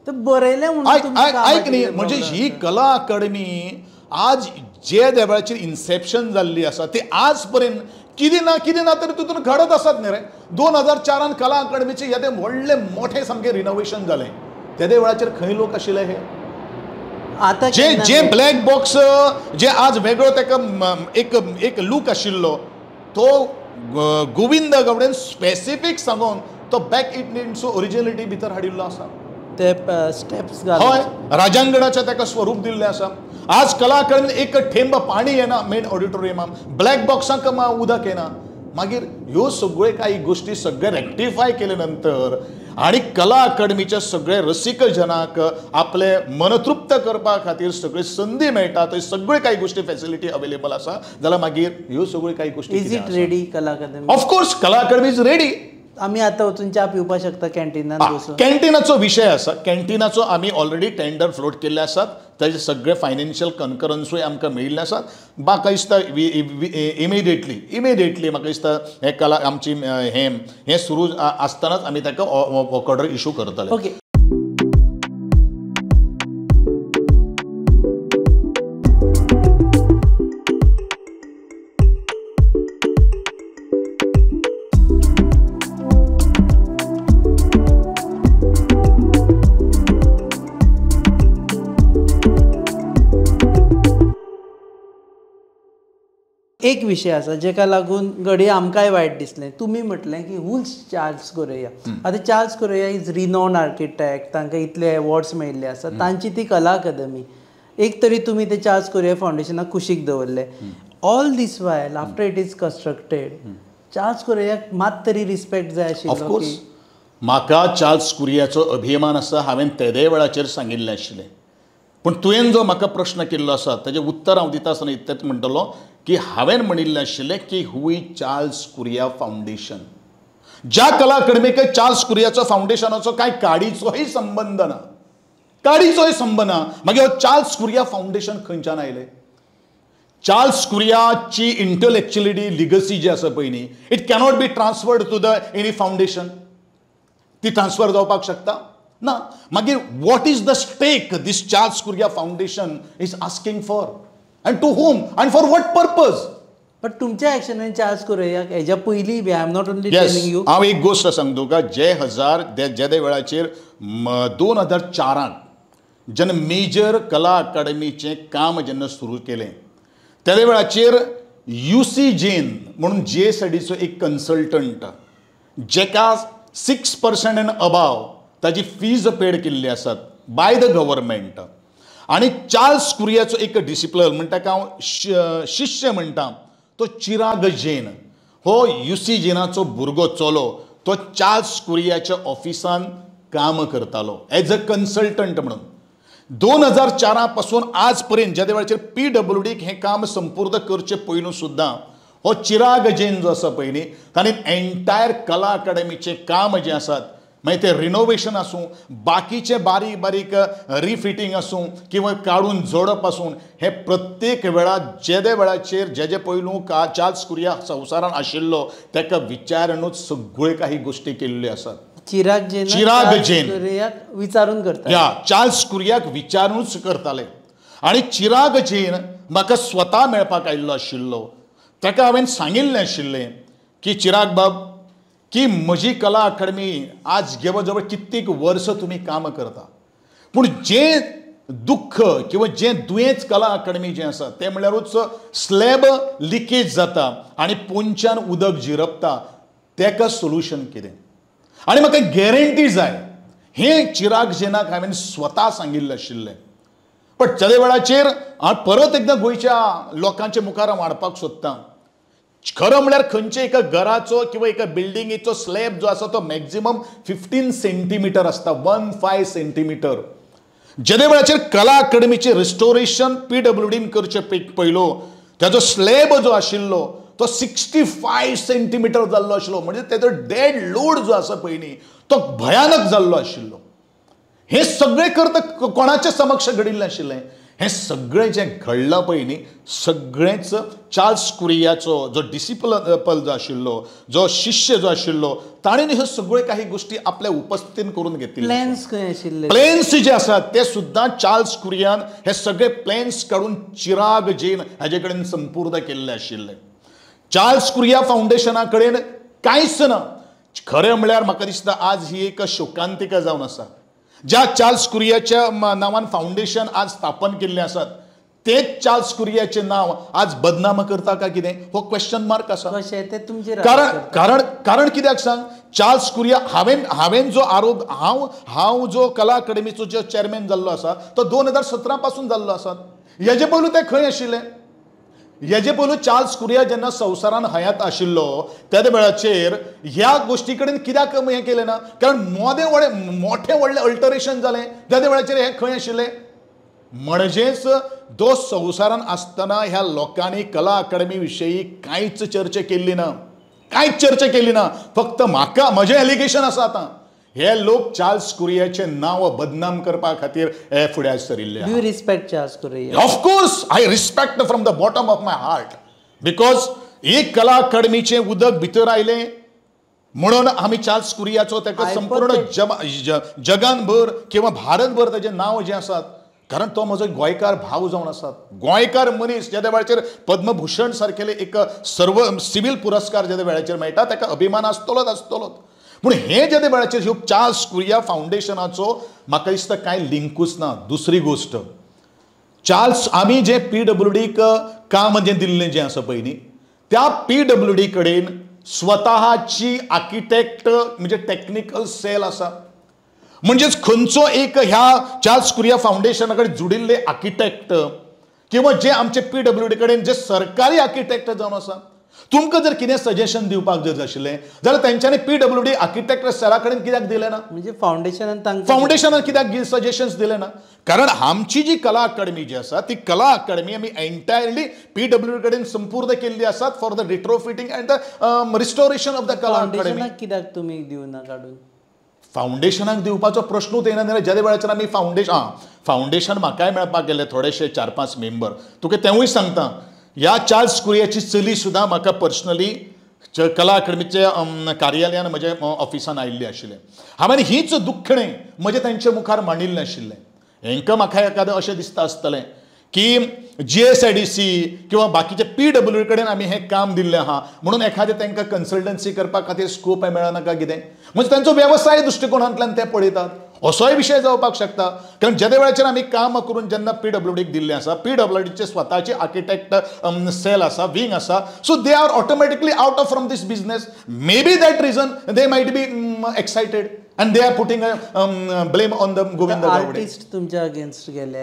ऐक न्ही म्हणजे ही कला अकादमी आज जे देवळाचेर इन्सेप्शन जाल्ली आसा ती आज पर्यंत कितें ना तरी तितून घडत आसात न्ही रे. 2004 कला अकादमीचे हे व्हडले मोठे सामके रिनोवेशन जालें. त्या वेळाचेर खंय लोक आशिल्ले हे आतां जे ब्लॅक बॉक्स जे आज वेगळो ताका एक लूक आशिल्लो तो गोविंद गावडेन स्पेसिफीक सांगून तो बॅक इट इनटू ओरिजिनलिटी भितर हाडिल्लो आसा. ते स्टेप्स हय राजांगणाचें ताका स्वरूप दिल्लें आसा. आज कला अकादमीन एक थेंब पाणी येना मेन ऑडिटोरियमांत. ब्लॅक बॉक्साक उदक येना. मागीर ह्यो सगळ्यो काही गोष्टी सगळे रेक्टिफाय केले नंतर आणि कला अकादमीच्या सगळे रसिक जनाक आपले मनतृप्त करपा खातीर सगळी संदी मेळटा थंय सगळे काही गोष्टी फॅसिलिटी अवेलेबल आसा जाल्यार मागीर ह्यो सगळ्यो काही गोष्टी इज इट रेडी कला अकादमी? ऑफकोर्स कला अकादमी इज रेडी. आमी आतां वचून च्या पिवपाक शकता कॅन्टीनात बसून? कॅन्टीनाचो विशय आसा. कॅन्टीनाचो आमी ऑलरेडी टेंडर फ्लोट केल्ले आसात. ताजे सगळे फायनान्शियल कन्करन्सूय आमकां मेळिल्ले आसात. म्हाका दिसता इमिडिएटली म्हाका दिसता हे कला आमची हे सुरू आसतनाच आमी ताका वर्क ऑर्डर इशू करतले. ओके. एक विषय आसा जेका लागून घडये आमकांय वायट दिसलें. तुमी म्हटलें की हुल्स चार्ल्स कोरेया. आतां Charles Koriya is renowned architect, तांकां इतले अवॉर्ड्स मेळिल्ले आसा. तांची ती कला अकादमी एक तरी तुमी ते चार्ल्स कोरेया फावंडेशनाक कुशीक दवरले. All this while after it is constructed Charles कोरेयाक मात तरी रिस्पेक्ट जाय आशिल्लो. ऑफकोर्स म्हाका चार्ल्स कुरियाचो अभिमान आसा. हांवें तेदे वेळाचेर सांगिल्लें आशिल्लें. पूण तुवें जो म्हाका प्रश्न केल्लो आसा ताजें उत्तर हांव दिता आसतना इतलेंच म्हणटलो की हांवें म्हणिल्लें आशिल्लें की who is Charles Correa foundation. ज्या कला अकादमीक चार्ल्स कुरियाचो फावंडेशनाचो कांय काडीचोय संबंद ना. काडीचोय संबंद ना. मागीर हो चार्ल्स कुरिया फावंडेशन खंयच्यान आयलें? चार्ल्स कुरियाची इंटलेक्च्युअलिटी लिगसी जी आसा पळय न्ही, it cannot be transferred to the any foundation. ती ट्रान्सफर जावपाक शकता ना. मागीर what is the stake this Charles Correa foundation is asking for and to home and for what purpose? But तुमच्या एक्शनान चार्ल्स कोरेयाक हेज्या पयलीं be I am not only telling you. हांव एक गोश्ट सांगता तुका. जे वेळाचेर 2004 जेन्ना मेजर कला अकादमीचें काम जेन्ना सुरू केलें त्या वेळाचेर UC जैन म्हणून JSIDचो एक कन्सल्टंट जेका 6% एंड अबाव ताजी फीज पेड केल्ली आसात बाय द गव्हर्मेंट. आणि चार्ल्स कुरियाचो एक डिसिप्लन म्हणटा ताका हांव शिष्य म्हणटा तो चिराग जैन. हो UC जैनाचो भुरगो चलो तो चार्ल्स कुरियाच्या ऑफिसान काम करतालो एज अ कन्सल्टंट म्हणून. 2004 पासून आज पर्यंत ज्या वेळाचेर PWD हें काम संपूर्ण करचे पयलू सुद्दां हो चिराग जैन जो आसा पळय न्ही ताणें एंटायर कला अकादमीचें काम जें आसात मागीर ते रिनोवेशन आसूं बाकीचे बारीक बारीक रिफिटींग आसूं किंवा काडून जोडप आसूं हे प्रत्येक वेळार जे वेळाचेर जे पयलू चार्ल्स कुरिया संवसारान आशिल्लो ताका विचारूनच सगळ्यो काही गोश्टी केल्ल्यो आसात. चिराग जैन विचारून करता. या चार्ल्स कुरियाक विचारूनच करताले. आणि चिराग जैन म्हाका स्वता मेळपाक आयिल्लो आशिल्लो. ताका हांवें सांगिल्लें आशिल्लें की चिराग बाब की म्हजी कला अकादमी आज जवळ जवळ कित्येक वर्स तुमी काम करता पूण जें दुख्ख किंवा जें दुयेंच कला अकादमी जें आसा तें म्हणल्यारूच स्लॅब लिकेज जाता आनी पोंच्यान उदक झिरपता तेका सोल्युशन कितें. आनी म्हाका गॅरंटी जाय हें चिराग जैनाक हांवें स्वता सांगिल्लें आशिल्लें. पण त्या वेळाचेर हांव परत एकदां गोंयच्या लोकांच्या मुखार हाडपाक सोदतां. खरं म्हळ्यार खंयचे एका घराचो किंवा एका बिल्डिंगेचो स्लॅब जो आसा तो मॅक्झिमम 15 सेंटीमीटर आसता. 15 सेंटीमीटर. जे वेळाचेर कला अकादमीचें रिस्टोरेशन PWDन करचे पयलो ताजो स्लॅब जो आशिल्लो तो 65 सेंटीमीटर जाल्लो आशिल्लो. म्हणजे तेजो डेड लोड जो आसा पळय न्ही तो भयानक जाल्लो आशिल्लो. हे सगळें करता कोणाच्या समक्ष घडिल्लें आशिल्लें. हें सगळें जें घडलां पळय न्ही सगळेंच चार्ल्स कुरियाचो जो डिसिपल जो आशिल्लो जो शिष्य जो आशिल्लो ताणें ह्यो सगळ्यो काही गोश्टी आपल्या उपस्थितीन करून घेतिल्ल्यो. प्लॅन्स खंय आशिल्ले? प्लॅन्स जे आसात ते सुद्दां चार्ल्स कुरियान हे सगळे प्लॅन्स काडून चिराग जैन हाजे कडेन संपूर्ण केल्ले आशिल्ले. चार्ल्स कुरिया फावंडेशना कडेन कांयच ना. खरें म्हळ्यार म्हाका दिसता आज ही एक शोकांतिका जावन आसा. ज्या चार्ल्स कुरियाच्या नांवान फावंडेशन आज स्थापन केल्लें आसात तेच चार्ल्स कुरियाचें नांव आज बदनाम करता काय कितें हो क्वेश्चन मार्क आसा. कारण कित्याक सांग चार्ल्स कुरिया हांवें जो आरोप हांव जो कला अकादमीचो जो चेअरमॅन जाल्लो आसा तो 2017 पासून जाल्लो आसा. हेजे पयलू ते खंय आशिल्ले हेजे पयलू चार्ल्स कुरिया जेन्ना संवसारान हयात आशिल्लो त्या वेळाचेर ह्या गोश्टी कडेन कित्याक हें केलें ना? कारण मोठे व्हडलें अल्टरेशन जालें त्या वेळाचेर हें खंय आशिल्लें. म्हणजेच तो संवसारान आसतना ह्या लोकांनी कला अकादमी विशयी कांयच चर्चा केल्ली ना, कांयच चर्चा केल्ली ना. फक्त म्हाका म्हजें एलिगेशन आसा आतां, हे लोक चार्ल्स कुरियाचे नांव बदनाम करपा खातीर हे फुडें सरिल्ले. डू यू रिस्पेक्ट चार्ल्स कुरिया? Of course I respect from the bottom of my heart, because एक कला अकादमीचें उदक भितर आयलें म्हणून आमी चार्ल्स कुरियाचो ताका संपूर्ण जगान भर किंवा भारतभर ताचें नांव जें आसा, कारण तो म्हजो गोंयकार भाव जावन आसात, गोंयकार मनीस ज्या वेळाचेर पद्मभूषण सारकेले एक सर्व सिव्हील पुरस्कार ज्या वेळाचेर मेळटा ताका अभिमान आसतलोच. पूण हे ज्या वेळाचेर ह्यो चार्ल्स कुरिया फावंडेशनाचो म्हाका दिसता कांय लिंकूच ना. दुसरी गोश्ट, चार्ल्स आमी जे PWDक काम जें दिल्लें जें आसा पळय न्ही, त्या PWD कडेन स्वताची आर्किटेक्ट म्हणजे टेक्निकल सेल आसा. म्हणजेच खंयचो एक ह्या चार्ल्स कुरिया फावंडेशना कडेन जुडिल्ले आर्किटेक्ट किंवा जे आमचे PWD कडेन जे सरकारी आर्किटेक्ट जावन आसा, तुमकां जर कितें सजेशन दिवपाक जर आशिल्लें जाल्यार तेंच्यांनी PWD आर्किटेक्ट सेला कडेन कित्याक दिलें ना? म्हणजे फावंडेशनान कित्याक सजेशन्स दिले ना? कारण आमची जी कला अकादमी जी आसा ती कला अकादमी आमी एंटायरली PWD कडेन संपूर्ण केल्ली आसात for the retrofitting and the restoration of the Kala अकादमी. कित्याक तुमी दिवना काडून? फावंडेशनाक दिवपाचो प्रश्नूच येना. ज्या वेळाचेर आमी फावंडेशन म्हाकाय मेळपाक गेले थोडेशे 4-5 मेंबर. तुका तेवूय सांगता, ह्या चार्ल्स कुरियाची चली सुद्दां म्हाका पर्सनली कला अकादमीचे कार्यालयान म्हज्या ऑफिसान आयिल्ली आशिल्लें. हांवें हीच दुख्खणें म्हजें तांचे मुखार मांडिल्लें आशिल्लें. हेंकां म्हाका एखादें अशें दिसता आसतलें की GSIDC किंवा बाकीचे PWD कडेन आमी हें काम दिल्लें आहा म्हणून एखादें तांकां कन्सल्टन्सी करपा खातीर स्कोप मेळना काय कितें, म्हणजे तांचो वेवसाय दृश्टिकोनांतल्यान ते पळयतात असोय विशय जावपाक शकता. कारण ज्या वेळाचेर आमी काम करून जेन्ना PWDक दिल्लें आसा, PWDचे स्वताचे आर्किटेक्ट सेल आसा, विंग आसा, so they are automatically out of from this business. May be that reason they might be excited and they are putting a blame on the Govinda Gowde. Artist तुमच्या अगेन्स्ट गेले.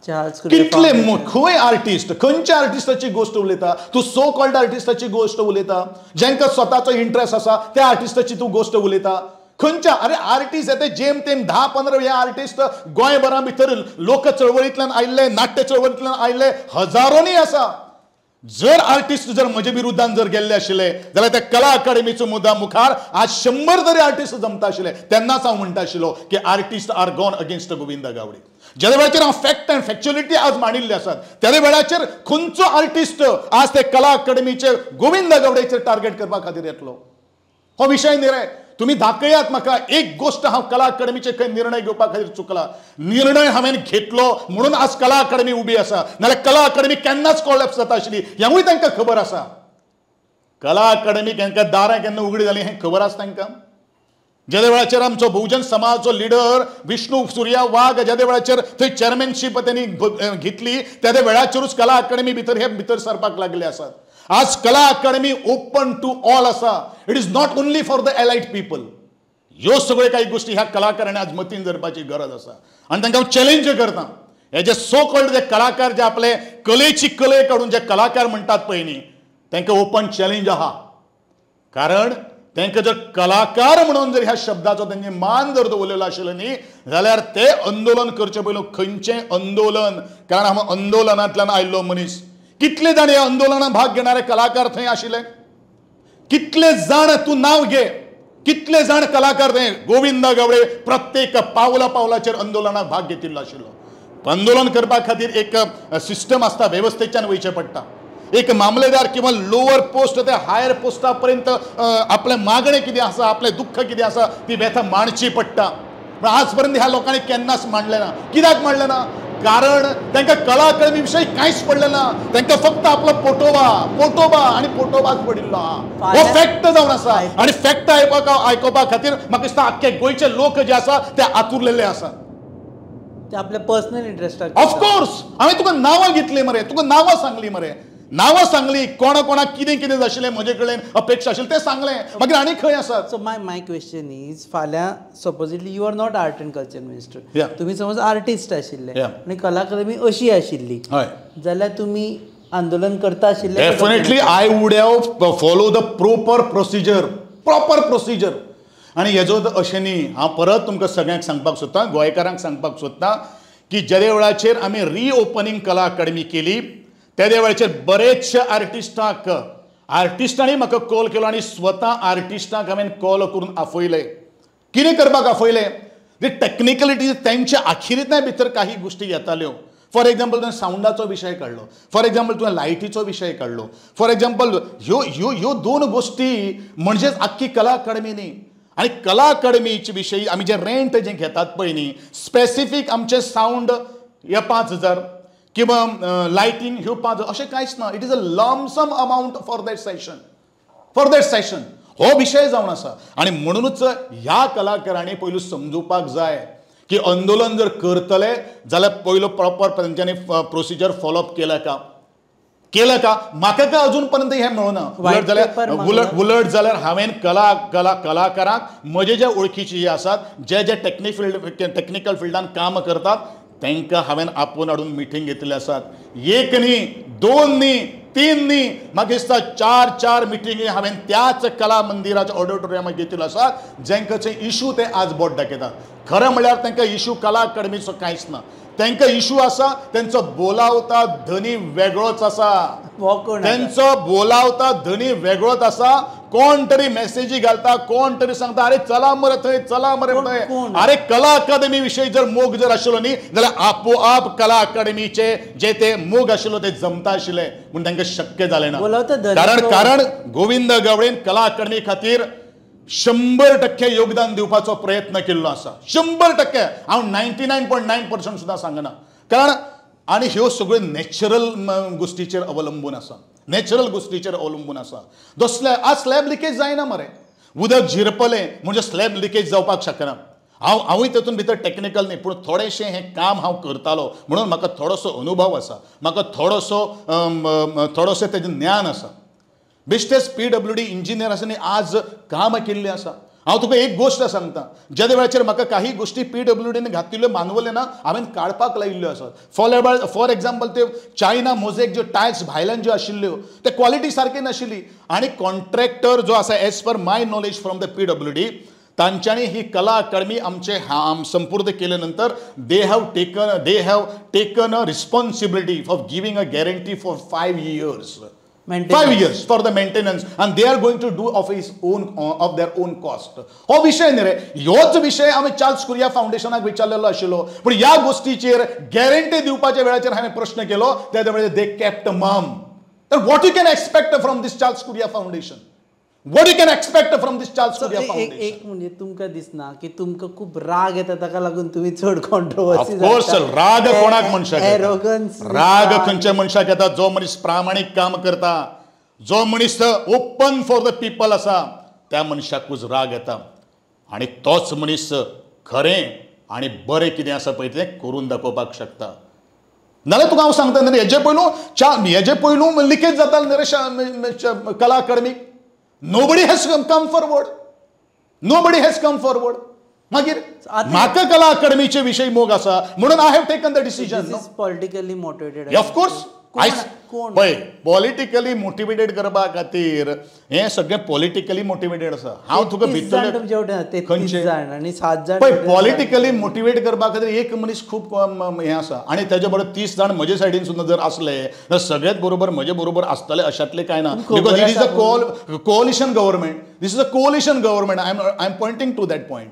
चार्ल्स कुरिया कितले खंय आर्टिस्ट, खंयच्या आर्टिस्टाची गोष्ट उलयता तूं? सो कॉल्ड आर्टिस्टाची गोष्ट उलयता, जांकां स्वताचो इंट्रस्ट आसा त्या आर्टिस्टाची तूं गोष्ट उलयता. खंयच्या अरे आर्टिस्ट येते जेम तेम 10-15 हे आर्टिस्ट गोंयभरा भितर लोक चळवळींतल्यान आयिल्ले, नाट्य चळवळींतल्यान आयिल्ले हजारोनी आसा. जर आर्टिस्ट जर म्हजे विरुद्धान जर गेल्ले आशिल्ले जाल्यार त्या कला अकादमीचो मुद्दा मुखार आज 100 तरी आर्टिस्ट जमता आशिल्ले. तेन्नाच हांव म्हणटा आशिल्लो की artist are gone against Govinda Gawade. ज्या वेळाचेर हांव फॅक्ट अँड फॅक्च्युअलिटी आज मांडिल्ले आसात त्या वेळाचेर खंयचो आर्टिस्ट आज ते कला अकादमीचे गोविंदा गावडेचेर टार्गेट करपा खातीर येतलो? हो विशय निरे. तुम्ही दाखयात म्हाका एक गोष्ट, हांव कला अकादमीचे खंय निर्णय घेवपा खातीर चुकला. निर्णय हांवें घेतलो म्हणून आज कला अकादमी उबी आसा, नाल्यार कला अकादमी केन्नाच कोलॅप्स जाता आशिल्ली हेंवूय तांकां खबर आसा. कला अकादमी तांकां दारां केन्ना उगडी जाली हें खबर आसा तांकां. ज्या वेळाचेर आमचो बहुजन समाजचो लिडर विष्णू सुर्या वाघ ज्या वेळाचेर थंय चेअरमॅनशीप त्यांनी घेतली त्या वेळाचेरूच कला अकादमी भितर सरपाक लागले आसात. आज Kala Academy open to all आसा. It is not only for the elite people. ह्यो सगळे काही गोष्टी ह्या कलाकारांनी आज मतीन धरपाची गरज आसा आनी तांकां हांव चॅलेंज करता. हे जे सो कॉल्ड जे कलाकार जे आपले कलेची कले काडून जे कलाकार म्हणटात पळय न्ही, तांकां ओपन चॅलेंज आहा. कारण तांकां जर कलाकार म्हणून जर ह्या शब्दाचो तांणी मान जर दवरलेलो आशिल्लो न्ही जाल्यार ते आंदोलन करचे पयलू खंयचें आंदोलन. कारण हांव आंदोलनांतल्यान आयिल्लो मनीस. कितले जाण ह्या आंदोलनात भाग घेणारे कलाकार थंय आशिल्ले? कितले जाण तूं नांव घे, कितले जाण कलाकार थंय? गोविंदा गावडे प्रत्येक पावलाचेर आंदोलनात भाग घेतिल्लो आशिल्लो. आंदोलन करपा खातीर एक सिस्टम आसता, वेवस्थेच्यान वयचें पडटा. एक मामलेदार किंवा लोअर पोस्ट ते हायर पोस्टा पर्यंत आपले मागणे कितें आसा, आपले दुःख कितें आसा ती व्यथा मांडची पडटा. पण आजपर्यंत ह्या लोकांनी केन्नाच मांडले ना. कित्याक मांडले ना? कारण तांकां कला अकादमी विशयी कांयच पडलें ना. तांकां फक्त आपलो पोटोबा आणि पोटोबाच पडिल्लो आहा. हो फॅक्ट जावन आसा. आनी फॅक्ट आयकोपा खातीर म्हाका दिसता आख्खे गोंयचे लोक जे आसा ते आतुरलेले आसात. ते आपल्या पर्सनल इंट्रस्टाक. ऑफकोर्स हांवें तुका नांवां घेतली मरे, तुका नांवां सांगली मरे, नांवां सांगली, कोणाक कितें कितें आशिल्लें म्हजे कडेन अपेक्षा आशिल्ली तें सांगलें. मागीर आनी खंय आसात? सो माय क्वेश्चन इज, फाल्यां supposedly you are not art and culture minister, तुमी समज आर्टिस्ट आशिल्ले आनी कला अकादमी अशी आशिल्ली जाल्यार तुमी आंदोलन करता आशिल्ले definitely I would have follow the proper procedure आनी हेजो अशें न्ही हांव परत तुमकां सगळ्यांक सांगपाक सोदतां गोंयकारांक सांगपाक सोदतां की ज्या वेळाचेर आमी रिओपनिंग कला अकादमी केली त्या वेळाचेर बरेचशे आर्टिस्टांनी म्हाका कॉल केलो आनी स्वता आर्टिस्टांक हांवें कॉल करून आफयले कितें करपाक आफयले ती टेक्निकलिटी तेंच्या आखिरीतल्या भितर काही गोष्टी येताल्यो फॉर एग्जाम्पल तुवें सावंडाचो विशय काडलो फॉर एग्जाम्पल तुवें लायटीचो विशय काडलो फॉर एग्जाम्पल ह्यो दोन गोष्टी म्हणजेच आख्खी कला अकादमी न्ही आनी कला अकादमीचे विशयी आमी जे रेंट जें घेतात पळय न्ही स्पेसिफीक आमचे सावंड हे 5,000 किंवा लायटींग ह्यो 5,000 अशें कांयच ना it is a lump sum amount for that session हो विशय जावन आसा आनी म्हणूनच ह्या कलाकारांनी पयलू समजुपाक जाय की आंदोलन जर करतले जाल्यार पयलो प्रॉपर तेंच्यांनी प्रोसिजर फॉलोअप केलं का म्हाका काय अजून पर्यंत हें मेळना उलट जाल्यार हांवें कलाकारांक म्हजे जे वळखीचे जे आसात जे टेक्निकल फिल्डान काम करतात तांकां हांवें आपोवन हाडून मिटींग घेतले आसात एक न्ही दोन न्ही तीन न्ही म्हाका दिसता चार मिटींगी हांवें त्याच कला मंदिराच्या ऑडिटोरियमात घेतिल्ल्यो आसात जांकां इशू ते आज बोट दाखयतात खरें म्हळ्यार तांकां इशू कला अकादमीचो कांयच ना तांकां इशू आसा तेंचो बोलावता धनी वेगळोच आसा तेंचो बोलावता धनी वेगळोच आसा कोण तरी मेसेजी घालता कोण तरी सांगता अरे चला मरे थंय अरे कला अकादमी विशयी जर मोग जर आशिल्लो न्ही जाल्यार आपोआप कला अकादमीचे जे ते मोग आशिल्लो ते जमता आशिल्ले पूण तांकां शक्य जालें ना कारण गोविंद गावडेन कला अकादमी खातीर 100% योगदान दिवपाचो प्रयत्न केल्लो आसा 100% हांव 99.9% सुद्दां सांगना कारण आनी ह्यो सगळ्यो नॅचरल गोश्टीचेर अवलंबून आसा आज स्लॅब लिकेज जायना मरे उदक झिरपलें म्हणजे स्लॅब लिकेज जावपाक शकना हांवूय तातूंत भितर टेक्निकल न्ही पूण थोडेशें हें काम हांव करतालो म्हणून म्हाका थोडोसो अनुभव आसा म्हाका थोडोसो तेजें ज्ञान आसा बेश्टेच PWD इंजिनियर आसा न्ही आज काम केल्लें आसा हांव तुका एक गोश्ट सांगता ज्या वेळाचेर म्हाका काही गोश्टी PWDन घातिल्ल्यो मानवले ना हांवें काडपाक लायिल्ल्यो आसात फॉर एग्जाम्पल ते चायना मोजेक ज्यो टायल्स भायल्यान ज्यो आशिल्ल्यो ते क्वॉलिटी सारकी नाशिल्ली आनी कॉन्ट्रॅक्टर जो आसा as per my knowledge from the PWD तांच्यांनी ही कला अकादमी आमचे संपूर्ण केले नंतर they have taken a responsibility for giving a guarantee for 5 years 5 years for the maintenance and they are going to do of their own cost हो विषय न्ही रे ह्योच विषय आमी चार्ल्स कुरिया फाउंडेशनाक विचारलेलो आशिल्लो पूण ह्या गोष्टीचेर गॅरंटी दिवपाच्या वेळाचेर हांवें प्रश्न केलो त्या वेळार दे केप्ट मम तर what you can expect from this Charles कुरिया foundation What you can expect from this Charles Kuria Foundation? एक म्हणजे तुमकां दिसना की तुमकां खूब राग येता ताका लागून तुम्ही चड कॉन्ट्रोवर्सी ऑफ कोर्स राग कोणाक मनशाक एरोगन्स राग खंयच्या मनशाक येता जो मनीस प्रामाणीक काम करता जो मनीस ओपन फॉर द पीपल आसा त्या मनशाकूच राग येता आनी तोच मनीस खरें आनी बरें कितें आसा पळय तें करून दाखोवपाक शकता नाल्यार तुका हांव सांगता न्ही हेजे पयलू लिकेज जातालो न्ही रे कला अकादमीक Nobody has come forward. मागीर म्हाका कला अकादमीचे विशय मोग आसा म्हणून I have taken the decision politically motivated of course पळय पॉलिटिकली मोटिवेटेड करपा खातीर हें सगळें पॉलिटिकली मोटिवेटेड आसा हांव तुका भितरले पळय पॉलिटिकली मोटिवेट करपा खातीर एक मनीस खूब हें आसा आनी तेजे बरोबर 30 जाण म्हजे सायडीन सुद्दां जर आसले जाल्यार सगळ्यात बरोबर म्हजे बरोबर आसतले अशातले कांय ना because it is a coalition government this is a coalition government I am pointing to that point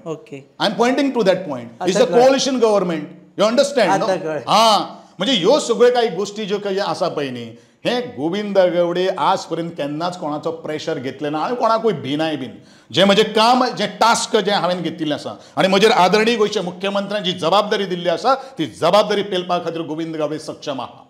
is a coalition government you understand हां म्हणजे ह्यो सगळ्यो काही गोष्टी ज्यो काही आसा पळय न्ही हे गोविंद गावडे आज पर्यंत केन्नाच कोणाचो प्रेशर घेतले ना आनी कोणाकूय भिनाय बीन जे म्हजें काम जें टास्क जें हांवें घेतिल्लें आसा आनी म्हजेर आदरणीय गोंयच्या मुख्यमंत्र्यान जी जबाबदारी दिल्ली आसा ती जबाबदारी पेलपा खातीर गोविंद गावडे सक्षम आहा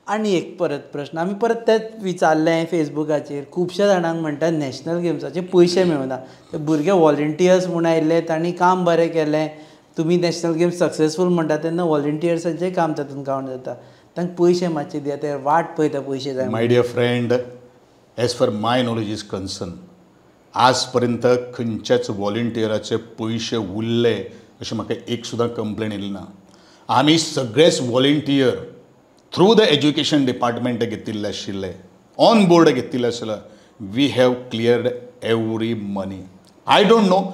आनी एक परत प्रश्न आमी परत तेच विचारलें फेसबुकाचेर खुबश्या जाणांक म्हणटात नॅशनल गेम्साचे पयशे मेळना ते भुरगे वॉलंटियर्स म्हूण आयिल्ले तांणी काम बरें केलें तुमी नॅशनल गेम्स सक्सेसफूल म्हणटा तेन्ना वॉलंटियर्सांचें काम तातूंत कावंट जाता तांकां पयशे मातशे दिया ते वाट पळयता पयशे जाय my dear friend as for my knowledge is concern आज पर्यंत खंयच्याच वॉलंटियराचे पयशे उरले अशें म्हाका एक सुद्दां कंप्लेन येयली ना आमी सगळेच volunteer through the education department घेतिल्ले आशिल्ले, ऑन बोर्ड घेतिल्ले आशिल्ले, we have cleared every money. I don't know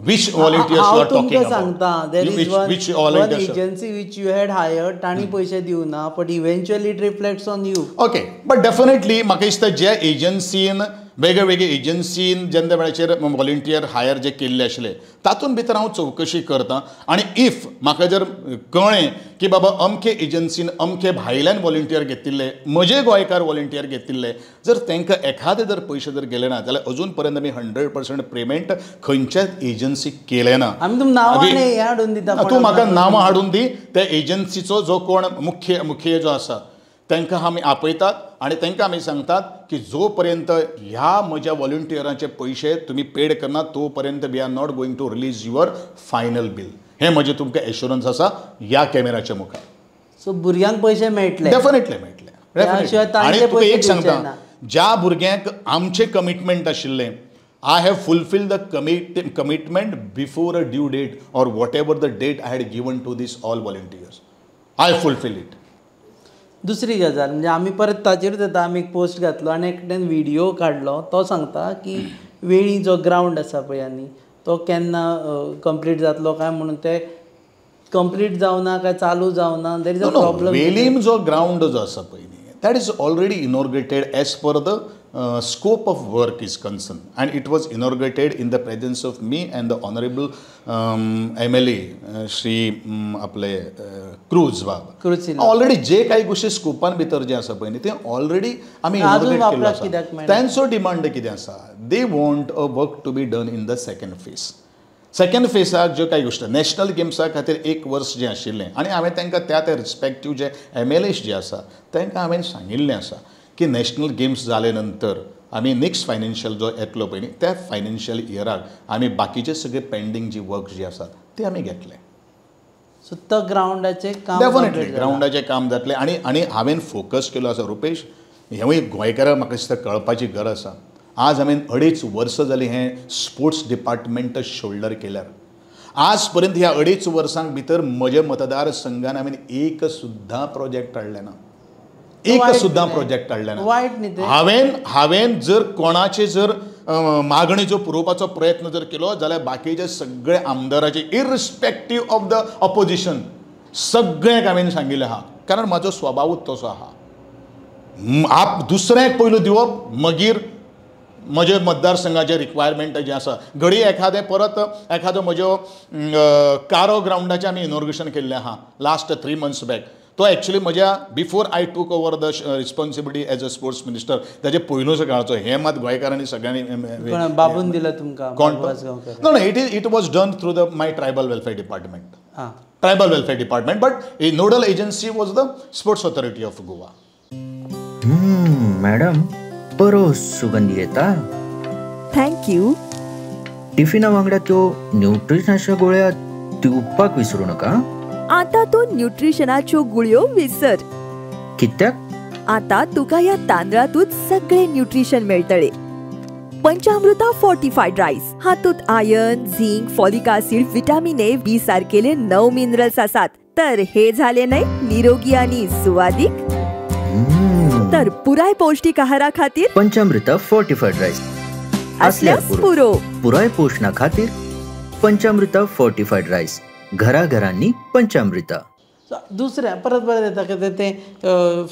which volunteers you are talking about. सांगता there is which one volunteers? Agency which you had hired तांणी पयशे दिवना but eventually it reflects on you. Okay, but definitely म्हाका दिसता ज्या एजन्सीन वेगवेगळे एजन्सीन जेन्ना वेळाचेर व्हॉलंटियर हायर जे केल्ले आशिल्ले तातूंत भितर हांव चवकशी करतां आनी इफ म्हाका जर कळ्ळें की बाबा अमके एजन्सीन अमके भायल्यान व्हॉलंटियर घेतिल्ले, म्हजे गोंयकार व्हॉलंटियर घेतिल्ले, जर तांकां एखादे जर पयशे जर गेले ना जाल्यार अजून पर्यंत आमी 100% पेमेंट खंयच्याच एजन्सीक केले ना. आमी तुमकां नांव आनी हें हाडून दिता. तूं म्हाका नांवां हाडून दी. त्या एजन्सीचो जो कोण मुख्य जो आसा तांकां आमी आपयतात आनी तांकां आमी सांगतात की जो पर्यंत ह्या म्हज्या व्हॉलंटियरांचे पयशे तुमी पेड करना तो पर्यंत we are not going to release your final bill. हें म्हजें तुमकां एश्युरन्स आसा ह्या कॅमेराच्या मुखार. सो भुरग्यांक पयशे मेळटले. डेफिनेटली मेळटले. त्या शिवाय तांचे आनी तुका पयशे एक दिवचे सांगता, ना. ज्या भुरग्यांक आमचें कमिटमेंट आशिल्लें, I have fulfil the commitment before a due date or whatever the date I had given to this all volunteers. I fulfil it. दुसरी गजाल म्हणजे आमी परत ताचेरूच येता. आमी एक पोस्ट घातलो आनी एकट्यान व्हिडियो काडलो. तो सांगता की वेळी जो ग्रावंड आसा पळय आनी तो केन्ना कंप्लीट जातलो काय म्हणून ते कंप्लीट जावना काय चालू जावना. देर इज अ प्रॉब्लम. वेलीम जो ग्रावंड जो आसा पळय न्ही, that is already inaugurated as per the scope of work is concerned, and it was inaugurated in the presence of me and the honorable MLA Shri आपले क्रूज बाब. ऑलरेडी जे काही गोष्टी स्कोपान भितर जे आसा पळय न्ही ते ऑलरेडी आमी इनॉग्रेट केल्लो आसा. तांचो डिमांड कितें आसा, they want a work to be done in the second phase. Second फेजाक ज्यो काही गोष्टी नॅशनल गेम्सा खातीर 1 वर्स जें आशिल्लें आनी हांवें तांकां त्या रिस्पेक्टीव जे MLAs जे आसा तांकां हांवें सांगिल्लें आसा की नॅशनल गेम्स जाले नंतर आमी नेक्स्ट फायनान्शियल जो येतलो पळय न्ही त्या फायनान्शियल इयराक आमी बाकीचे सगळे पेंडींग जी वर्क जी आसात ते आमी घेतले. सो तो ग्रावंडाचें काम डेफिनेटली ग्रावंडाचें काम जातलें. आनी हांवें फोकस केलो आसा रुपेश, हेंवूय गोंयकारांक म्हाका दिसता कळपाची गरज आसा. आज हांवें 2.5 वर्सां जालीं हें स्पोर्ट्स डिपार्टमेंट शोल्डर केल्यार. आज पर्यंत ह्या 2.5 वर्सांक भितर म्हज्या मतदारसंघान हांवें एक सुद्दां प्रोजेक्ट हाडले ना. एक सुद्दां प्रोजेक्ट हाडले ना. वायट न्ही तें. हांवें जर कोणाचे जर मागणेचो पुरोवपाचो प्रयत्न जर केलो जाल्यार बाकीचे सगळे आमदाराचे इररिस्पेक्टीव ऑफ द ऑपोजिशन सगळ्यांक हांवें सांगिल्लें आहा, कारण म्हाजो स्वभावूच तसो आहा. दुसऱ्याक पयलू दिवप, मागीर म्हजे मतदारसंघाचे रिक्वायरमेंट जे आसा. घडी एखादें परत एखादो म्हजो कारो ग्रावंडाचें आमी इनॉग्रेशन केल्लें आहा लास्ट 3 months बॅक. तो एक्चुअली म्हज्या before I took over the responsibility as a sports minister ताचे पयलूच काळचो. हें मात गोंयकारांनी सगळ्यांनी बाबून दिला तुमकां. No it was done through the my tribal welfare department. But nodal agency was the sports authority of Goa. Madam बरो सुगंधी येता. थँक्यू. टिफिना वांगडा त्यो न्यूट्रिशनाच्या गोळ्या दिवपाक विसरू नका. आता तू न्यूट्रिशनाच्यो गुळयो विसर. कित्याक? आता तुका या तांदळातूच सगळे न्यूट्रिशन मेळटले. पंचामृता फोर्टिफाईड राईस हातूंत iron, zinc, folic acid, vitamin A, B सारकेले 9 मिनरल्स आसात. तर हे झाले नाही निरोगी आणि सुवादिक. तर पुराय पौष्टिक आहारा खातीर पंचामृता फोर्टिफाईड राईस असल्यास पुरो. पुराय पोषणा खातीर पंचामृता फोर्टिफाईड राईस. घराघरांनी पंचामृता. दुसऱ्या परत येता की ते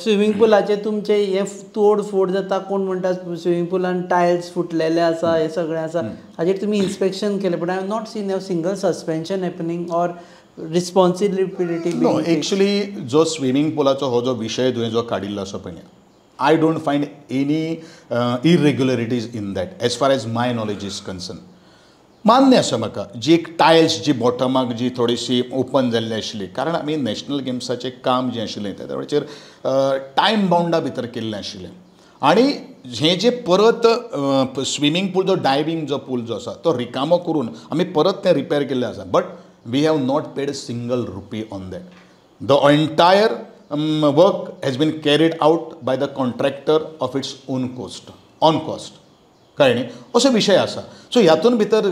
स्विमींग पुलाचे तुमचे हे तोडफोड जाता. कोण म्हणटा स्विमींग पुलान टायल्स फुटलेले आसा, हे सगळें आसा. हाजेर तुमी इन्स्पेक्शन केलें, but I have not seen a single suspension happening or responsibility. No actually जो स्विमींग पुलाचो हो जो विशय तुवें जो काडिल्लो आसा पळय, I don't find any irregularities in that as far as my knowledge is concern. मान्य आसा म्हाका जी एक टायल्स जी बॉटमाक जी थोडीशी ओपन जाल्ली आशिल्ली, कारण आमी नॅशनल गेम्साचें काम जें आशिल्लें त्या वेळाचेर टायम बाउंडा भितर केल्लें आशिल्लें. आनी हें जें परत स्विमींग पूल जो डायवींग जो पूल जो आसा तो रिकामो करून आमी परत तें रिपेर केल्लें आसा. But we have not paid single rupee on that. The entire work has been carried out by the contractor of its own cost on cost. कळ्ळें न्ही, असो विशय आसा. सो ह्यातून भितर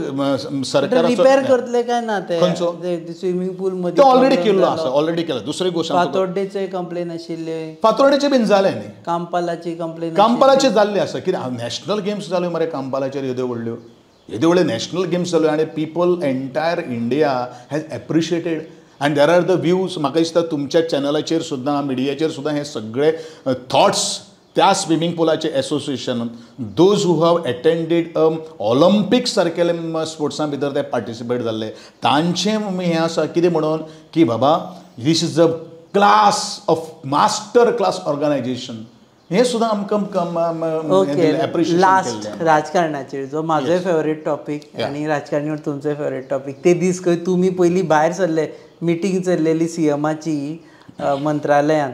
रिपेर करतले काय ना ते स्विमींग पूल तो मध्ये ऑलरेडी केल्लो आसा, ऑलरेडी केला. दुसरी गोष्ट फातोड्डेचे कंप्लेन आशिल्ले, फातोर्डेचे बीन जाले न्ही, कांपालाची कंप्लेन, कांपालाचे जाल्ले आसा. कित्याक नॅशनल गेम्स जाल्यो मरे कांपालाचेर येद्यो व्हडल्यो नॅशनल गेम्स जाल्यो आनी people entire India has appreciated. And there are the views. म्हाका दिसता तुमच्या चॅनलाचेर सुद्दां मिडियाचेर सुद्दां हे सगळे थॉट्स त्या स्विमींग पुलाचे association, those who have attended Olympics सारकेले स्पोर्ट्सां भितर ते पार्टिसिपेट जाल्ले, तांचें हें आसा कितें म्हणून की बाबा this is a class of master class organisation. हे सुद्दां आमकां एप्रिशिएट. लास्ट राजकारणाचेर जो म्हाजोय फेवरेट टॉपीक आनी राजकारणाचेर तुमचोय फेवरेट टॉपीक. ते दीस खंय तुमी पयलीं भायर सरले, मिटींग चल्लेली सीएमाची मंत्रालयान,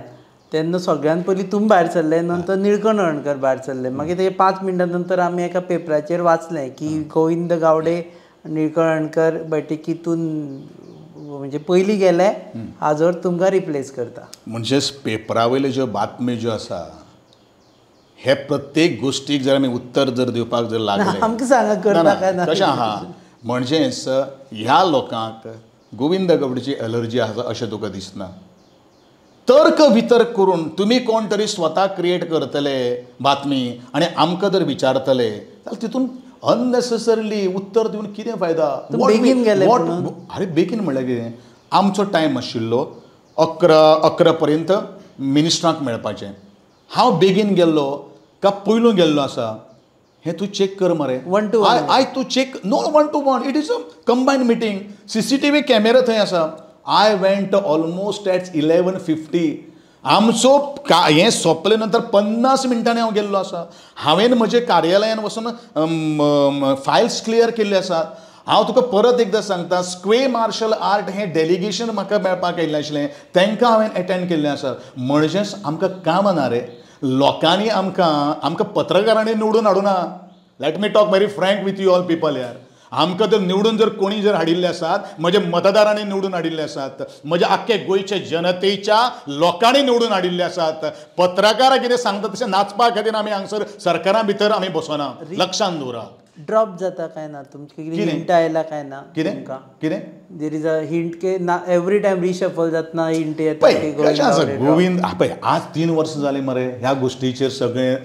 तेन्ना सगळ्यान पयलीं तुमी भायर सरले, नंतर निळकंठ हळर्णकर भायर सरले. मागीर ते 5 मिनटां नंतर आमी एका पेपराचेर वाचलें की गोविंद गावडे निळकंठ हळर्णकर बैठकीतून म्हणजे पयलीं गेले, हाजोर तुमकां रिप्लेस करता. म्हणजेच पेपरा वयल्यो ज्यो बातम्यो ज्यो आसा हे प्रत्येक गोष्टीक जर आमी उत्तर जर दिवपाक जर लागले, आमकां सांगा करता काय ना. कशें आहा म्हणजेच ह्या लोकांक गोविंद गावडेची एलर्जी आसा अशें तुका दिसना. तर्क वितर्क करून तुमी कोण तरी स्वता क्रिएट करतले बातमी आनी आमकां जर विचारतले जाल्यार तितून अननेसेसरिली उत्तर दिवन कितें फायदा. बेगीन गेले. अरे बेगीन म्हणल्यार कितें, आमचो टायम आशिल्लो 11 पर्यंत मिनिस्टरांक मेळपाचें. हांव बेगीन गेल्लो काय पयलू गेल्लो आसा हें तूं चॅक कर मरे. 1 to 1 आय तूं check, no 1 to 1, it is a combined meeting. CCTV camera थंय आसा. I went almost at 11:50. आमचो हें सोंपले नंतर 50 मिनटांनी हांव गेल्लो आसा. हांवें म्हज्या कार्यालयान वचून फायल्स क्लियर केल्ले आसात. हांव तुका परत एकदां सांगता, स्क्वे मार्शल आर्ट हें डेलिगेशन म्हाका मेळपाक येयल्लें आशिल्लें, तांकां हांवें एटेंड केल्लें आसा. म्हणजेच आमकां काम ना रे. लोकांनी आमकां पत्रकारांनी निवडून हाडूना. Let me talk very frank with you all people यार. आमकां जर निवडून जर कोणी जर हाडिल्ले आसात, म्हज्या मतदारांनी निवडून हाडिल्ले आसात, म्हज्या आख्खे गोंयच्या जनतेच्या लोकांनी निवडून हाडिल्ले आसात. पत्रकार कितें सांगता तशें नाचपा खातीर आमी हांगसर सरकारा भितर आमी बसना. लक्षांत दवरा. ड्रॉप जाता काय ना तुमचे हिंट आयला काय ना कितें देर इज अ हिंट के ना एवरी टाइम रिशफल जातना हिंट येता की गोविंद पळय आज 3 वर्सां जालीं मरे ह्या गोश्टीचेर सगळें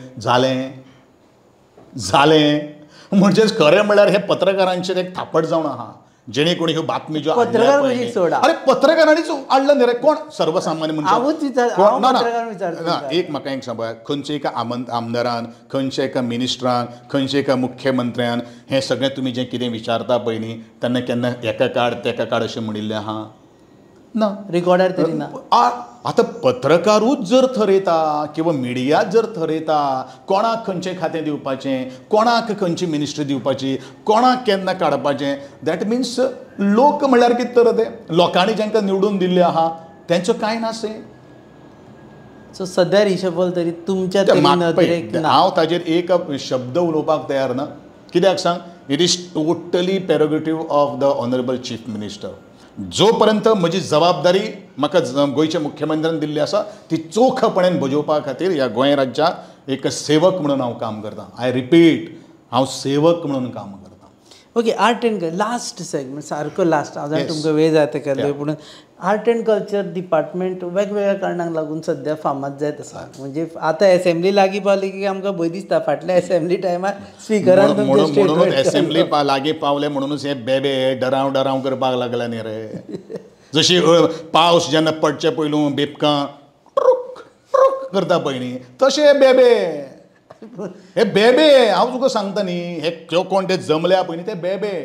जालें. म्हणजेच खरें म्हणल्यार हे पत्रकारांचेर एक थापट जावन आहा. जेणे कोणी ह्यो बातमी ज्यो पत्रकार सोडा, अरे पत्रकारांनीच हाडला न्ही रे. कोण सर्वसामान्य मनशाक एक म्हाका एक सांग, खंयच्या एका आमदारान, खंयच्या एका मिनिस्टरान, खंयच्या एका मुख्यमंत्र्यान हें सगळें तुमी जें कितें विचारता पळय न्ही, तेन्ना केन्ना एका काड तेका काड अशें म्हणिल्लें आहा ना. रिकॉर्डार तरी ना. आतां पत्रकारूच जर थरयता किंवा मिडिया जर थरयता कोणाक खंयचें खातें दिवपाचें, कोणाक खंयची मिनिस्ट्री दिवपाची, कोणाक केन्ना काडपाचें, दॅट मिन्स लोक म्हणल्यार कितें तर ते लोकांनी जांकां निवडून दिल्ले आहा तेंचो कांय नासे. सो सद्या रिशफल तरी तुमच्या हांव ताजेर एक शब्द उलोवपाक तयार ना. कित्याक सांग, it is totally prerogative of the honourable chief minister. जो पर्यंत म्हजी जबाबदारी म्हाका गोंयच्या मुख्यमंत्र्यान दिल्ली आसा ती चोखपणान बजोवपा खातीर ह्या गोंय राज्याक एक सेवक म्हणून हांव काम करतां. आय रिपीट, हांव सेवक म्हणून काम करतां. Okay, art end last segment सारको लास्ट. हांव तुमकां वेळ जाय तेका पूण आर्ट एंड कल्चर डिपार्टमेंट वेगवेगळ्या कारणांक लागून सद्या फामाद जायत आसा. म्हणजे आतां एसेंब्ली लागीं पावली की आमकां भंय दिसता. फाटल्या एसेंब्ली टायमार स्पिकरान म्हणून एसेंब्ली लागीं पावले म्हणूनच हे बेबे डराव करपाक लागला न्ही रे. जशी पावस जेन्ना पडचे पयलू बेबकां करता पळय न्ही, तशे बेबे हे बेबे. हांव तुका सांगता न्ही, हे कोण ते जमल्या पळय न्ही ते बेबे.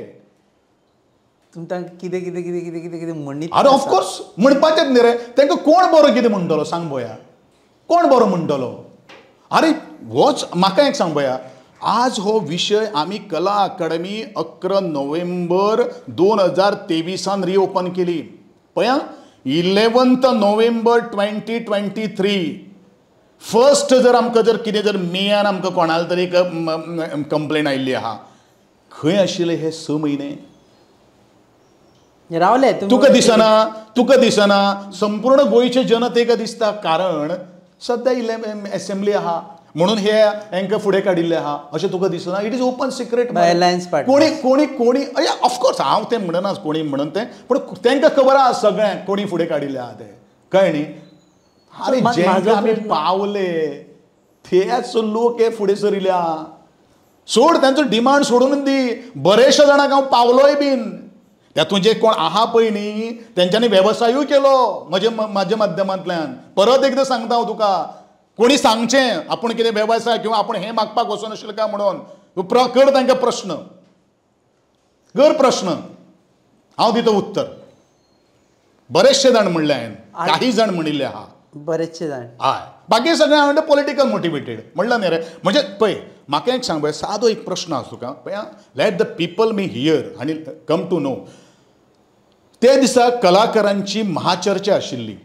तुमकां कितें कितें कितें कितें कितें कितें म्हणीत. अरे ऑफकोर्स म्हणपाचेंच न्ही रे. तांकां कोण बरो कितें म्हणटलो सांग पळोवया. कोण बरो म्हणटलो? अरे होच म्हाका एक सांग पळोवया. आज हो विशय आमी कला अकादमी 11 नोव्हेंबर 2023 रिओपन केली. पळया 11 नोव्हेंबर 2023. फर्स्ट जर आमकां जर कितें जर मेयान आमकां कोणाल तरी कंप्लेन आयिल्ली आहा. खंय आशिल्ले हे 6 म्हयने? रावले. तुका दिसना संपूर्ण गोंयचे जनतेक दिसता. कारण सद्या एसेंब्ली आहा. म्हणून हे हांकां फुडें काडिल्ले आहा अशें तुका दिसना. It is open secret. Alliance कोणी कोणी कोणी ऑफकोर्स हांव तें म्हणना कोणी म्हणून तें, पूण तांकां खबर आहा सगळ्यांक कोणी फुडें काडिल्ले आहा तें, कळ्ळें न्ही. अरे जेंका आमी पावले तेच लोक हे फुडें सरिल्या. सोड तांचो डिमांड सोडून दी. बरेचशे जाणांक हांव पावलोय बीन. तातूंत जे कोण आहा पळय न्ही तेंच्यांनी वेवसायूय केलो म्हाज्या माध्यमांतल्यान. परत एकदां सांगता हांव तुका, कोणी सांगचें आपूण कितें वेवसाय किंवा आपूण हें मागपाक वचनाशिल्लें काय म्हणून. कर तांकां प्रश्न, कर प्रश्न, हांव दिता उत्तर. बरेचशे जाण म्हणले हांवें, काही जाण म्हणिल्ले आहा, बरेचशे जाण. हय, बाकी सगळे हांवें पॉलिटिकल मोटिवेटेड म्हणलं न्ही रे. म्हणजे पळय म्हाका एक सांग पळय, सादो एक प्रश्न आसा तुका पळय. Let the people me here आनी कम टू नो. ते दिसा कलाकारांची महाचर्चा आशिल्ली.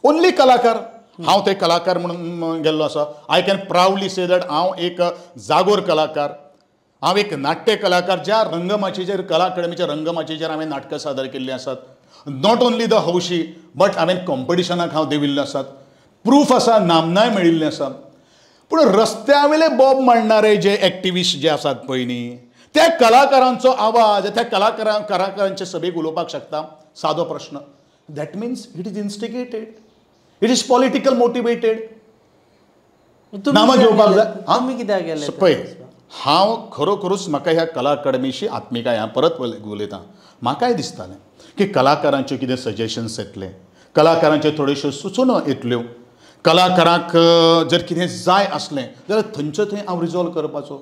ओन्ली कलाकार. हांव ते कलाकार म्हणून गेल्लो आसा. आय कॅन प्रावडली से दॅट हांव एक जागोर कलाकार, हांव एक नाट्य कलाकार. ज्या रंगमाचयेचेर कला अकादमीच्या रंगमाचयेचेर हांवें नाटकां सादर केल्लीं आसात. नॉट ओन्ली द हौशी बट हांवें कॉम्पिटिशनाक हांव देविल्ले आसात. प्रूफ आसा, नामनाय मेळिल्ली आसा. पूण रस्त्या वयले बॉब मांडणारे जे एक्टिविस्ट जे आसात पळय न्ही, त्या कलाकारांचो आवाज त्या कलाकारांचे सभेक उलोवपाक शकता. सादो प्रश्न. That means it is instigated, it is political motivated. नामां घेवपाक जाय. तुमी कित्याक गेले पळय, हांव खरोखरूच म्हाका ह्या कला अकादमीशी आत्मिकाय, हांव परत उलयतां, म्हाकाय दिसतालें की कलाकारांच्यो कितें सजेशन्स येतले, कलाकारांच्यो थोड्योश्यो सुचोवण्यो येतल्यो. कलाकारांक जर कितें जाय आसलें जाल्यार थंयच्या थंय हांव रिजॉल्व करपाचो.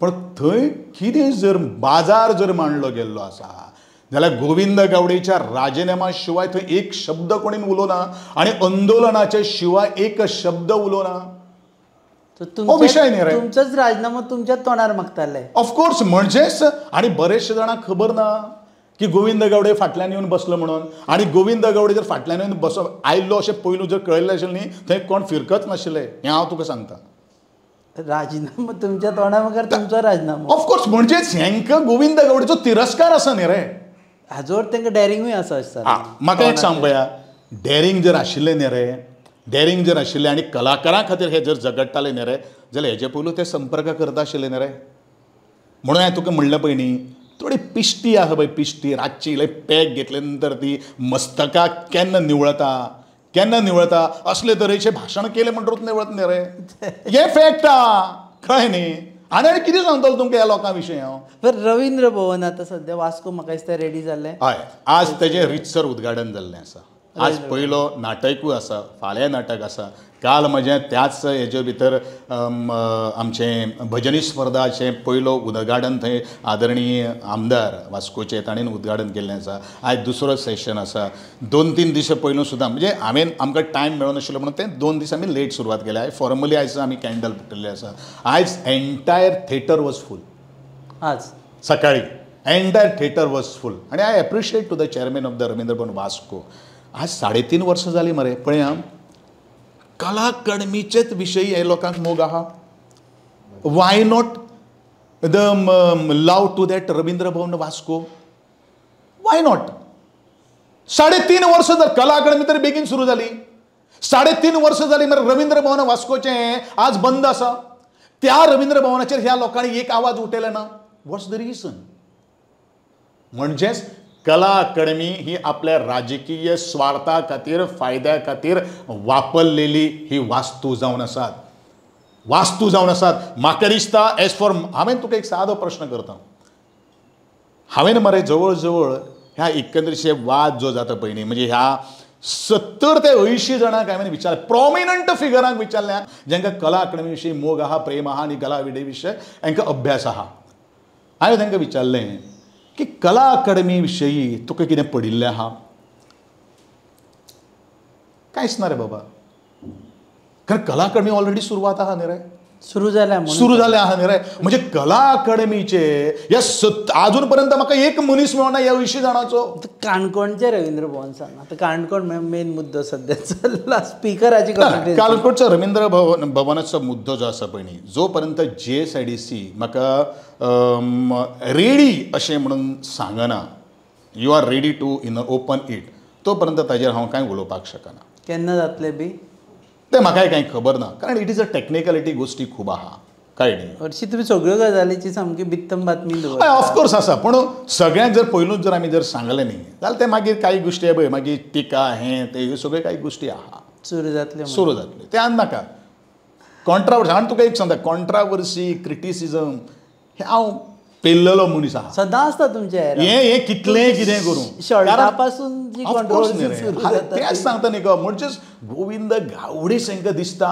पण थंय कितें जर बाजार जर मांडलो गेल्लो आसा जाल्यार गोविंद गावडेच्या राजिनामा शिवाय थंय एक शब्द कोणी उलोवना आनी आंदोलनाचे शिवाय एक शब्द उलोवना. विशय न्ही रे. तुमचोच राजिनामो तुमच्या तोंडार मागताले. ऑफकोर्स. म्हणजेच आनी बरेचशे जाणांक खबर ना की गोविंद गावडे फाटल्यान येवन बसलो म्हणून. आनी गोविंद गावडे जर फाटल्यान येवन आयल्लो अशें पयलू जर कळयल्लें आशिल्लें न्ही थंय कोण फिरकच नाशिल्ले. हें हांव तुका सांगता. राजिनामो तुमच्या तोंडार मुखार तुमचो राजिनामो. ऑफकोर्स. म्हणजेच हांकां गोविंद गावडेचो तिरस्कार आसा न्ही रे. हाजोर तांकां डॅरिंगूय आसा अशें. म्हाका एक सांग पळया, डॅरिंग जर आशिल्लें न्ही रे, डॅरिंग जर आशिल्लें आनी कलाकारां खातीर हे जर झगडटाले न्ही रे, जाल्यार हेजे पयलू ते संपर्क करता आशिल्ले न्ही रे. म्हणून हांवें तुका म्हणलें पळय न्ही, थोडी पिश्टी आसा पळय, पिश्टी रातची पॅक घेतले नंतर ती मस्तकाक केन्ना निवळता असले तरेचे भाशण केलें म्हणटरूच निवळत न्ही रे. हे फॅक्ट आहा, कळ्ळें न्ही. आनी कितें सांगतलो तुमकां ह्या लोकां विशीं हांव. बरं, रवींद्र भवन आतां सद्या वास्को म्हाका दिसता रेडी जाल्लें. हय, आज तेजें रितसर उद्घाटन जाल्लें आसा. आज पयलो नाटकूय आसा, फाल्यां नाटक आसा. काल म्हजें त्याच हेजे भितर आमचें भजनी स्पर्धाचें पयलो उद्घाटन थंय आदरणीय आमदार वास्कोचे ताणें उद्घाटन केल्लें आसा. आयज दुसरो सेशन आसा. 2-3 दीस पयलू सुद्दां म्हणजे आमकां टायम मेळनाशिल्लो म्हणून तें 2 दीस आमी लेट सुरवात केल्या. फॉर्मली आयज आमी कॅन्डल पेटयल्ले आसा. आयज एन्टायर थिएटर वॉज फूल. आज सकाळी एन्टायर थिएटर वॉज फूल. आनी I appreciate to the chairman of the Ravindra Bhavan Vasco. आज 3.5 वर्सां जालीं मरे. पळया, कला अकादमीचेच विशयी हे लोकांक मोग आहा. Why not the love to that Ravindra Bhavan Vasco? Why not? 3.5 वर्सां जर कला अकादमी तरी बेगीन सुरू जाली. 3.5 वर्सां जालीं मरे रवींद्र भवन वास्कोचें आज बंद आसा. त्या रवींद्र भवनाचेर ह्या लोकांनी एक आवाज उठयला ना. What's the reason? म्हणजेच कला अकादमी ही आपल्या राजकीय स्वार्था खातीर, फायद्या खातीर वापरलेली ही वास्तू जावन आसात. म्हाका दिसता एज फॉर, हांवें तुका एक सादो प्रश्न करता. हांवें मरे जवळ जवळ ह्या एकंदरीचे वाद जो जाता पळय न्ही, म्हणजे ह्या 70 ते 80 जाणांक हांवें विचारलें, प्रॉमिनंट फिगरांक विचारल्या जेंकां कला अकादमी विशीं मोग आहा, प्रेम आहा आनी कला विशय हांकां अभ्यास आहा. हांवें तांकां विचारलें की कला अकादमी विशयी तुका कितें पडिल्लें आहा? कांयच ना रे बाबा. कारण कला अकादमी ऑलरेडी सुरवात आहा न्ही रे. सुरू जालें आहा न्ही रे. म्हणजे कला अकादमीचे ह्या अजून पर्यंत म्हाका एक मनीस मेळना ह्या 80 जाणांचो. काणकोणचे रवींद्र भवन सांग. आतां काणकोण मेन मुद्दो सध्या चल्ला. स्पिकराची काणकोणचो रवींद्र भवनाचो मुद्दो जो आसा पळय न्ही, जो पर्यंत JSIDC म्हाका रेडी अशें म्हणून सांगना, you are ready to open it, तो पर्यंत ताजेर हांव कांय उलोवपाक शकना. केन्ना जातलें बी? ते म्हाकाय कांय खबर ना, कारण इट इज अ टेक्निकलिटी गोश्टी खूब आहा कळ्ळें. हरशी तुमी सगळ्यो गजालीची सामकी भित्तम बातमी दवरता. ऑफकोर्स आसा, पूण सगळ्यांक जर पयलूच जर आमी जर सांगलें न्ही जाल्यार ते मागीर कांय गोश्टी पळय मागीर टिका हें ते ह्यो सगळ्यो कांय गोश्टी आहा सुरू जातले सुरू जातले. ते आनी नाका कॉन्ट्रावर्सी. हांव तुका एक सांगता, कॉन्ट्रावर्सी क्रिटिसिजम हे हांव पेल्लेलो मनीस आहा. सदां आसता तुमचे हें कितलेंय कितें करूं शर्टा पासून जी Of course controversy न्ही सुरू रे. जाता तेंच सांगता न्ही गो, म्हणजे गोविंद गावडे तांकां दिसता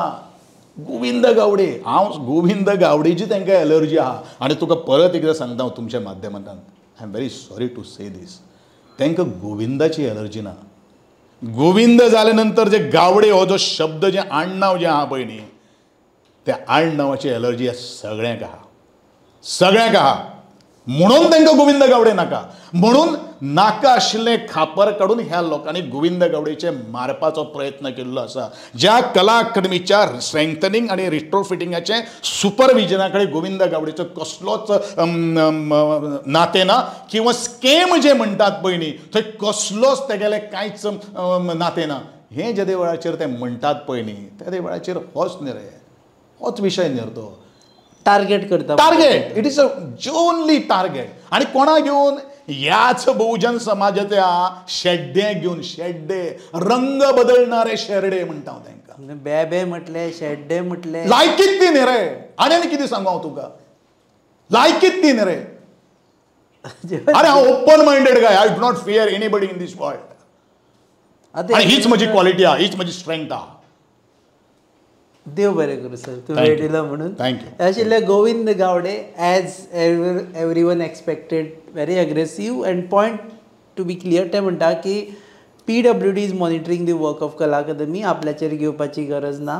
गोविंद गावडे. हांव गोविंद गावडेची तांकां एलर्जी आहा. आनी तुका परत एकदां सांगता हांव तुमच्या माध्यमांतल्यान, I am very sorry to say this, तांकां गोविंदाची एलर्जी ना. गोविंद जाले नंतर जे गावडे हो जो शब्द जे आडनांव जें आहा पळय न्ही, त्या आडनांवाची एलर्जी ह्या सगळ्यांक आहा, सगळ्यांक आहा. म्हणून तांकां गोविंद गावडे नाका. म्हणून नाका आशिल्लें खापर काडून ह्या लोकांनी गोविंद गावडेचे मारपाचो प्रयत्न केल्लो आसा. ज्या कला अकादमीच्या स्ट्रेंथनिंग आनी रिट्रोफिटिंगाचे सुपरविजना कडेन गोविंद गावडेचो कसलोच नातें ना, किंवा स्केम जे म्हणटात पळय न्ही थंय कसलोच तेगेलें कांयच नातें ना. हें जे वेळाचेर ते म्हणटात पळय न्ही त्या वेळाचेर होच न्ही रे, होच विशय न्ही तो. टार्गेट करता. Target, it is a only target. आणि कोणा घेऊन? याच बहुजन समाजाच्या शेड्डे घेऊन. शेड्डे रंग बदलणारे शेरडे म्हणटा हांव तांकां. बे बे म्हटले, शेड्डे म्हटले, लायकीच ती न्ही रे. आनी कितें सांगू हांव तुका, लायकीच ती न्ही रे. अरे हांव open minded guy, I do not fear anybody in this world. आणि हीच म्हजी क्वॉलिटी आहा, हीच म्हजी स्ट्रेंथ आहा. देव बरें करूं सर, तूं वेळ दिलो म्हणून. थँक्यू. आशिल्ले Govind Gawade, as every one expected, very aggressive. And point to be clear, ते म्हणटा की PWD is monitoring the work of Kala Academy. आपल्याचेर घेवपाची गरज ना.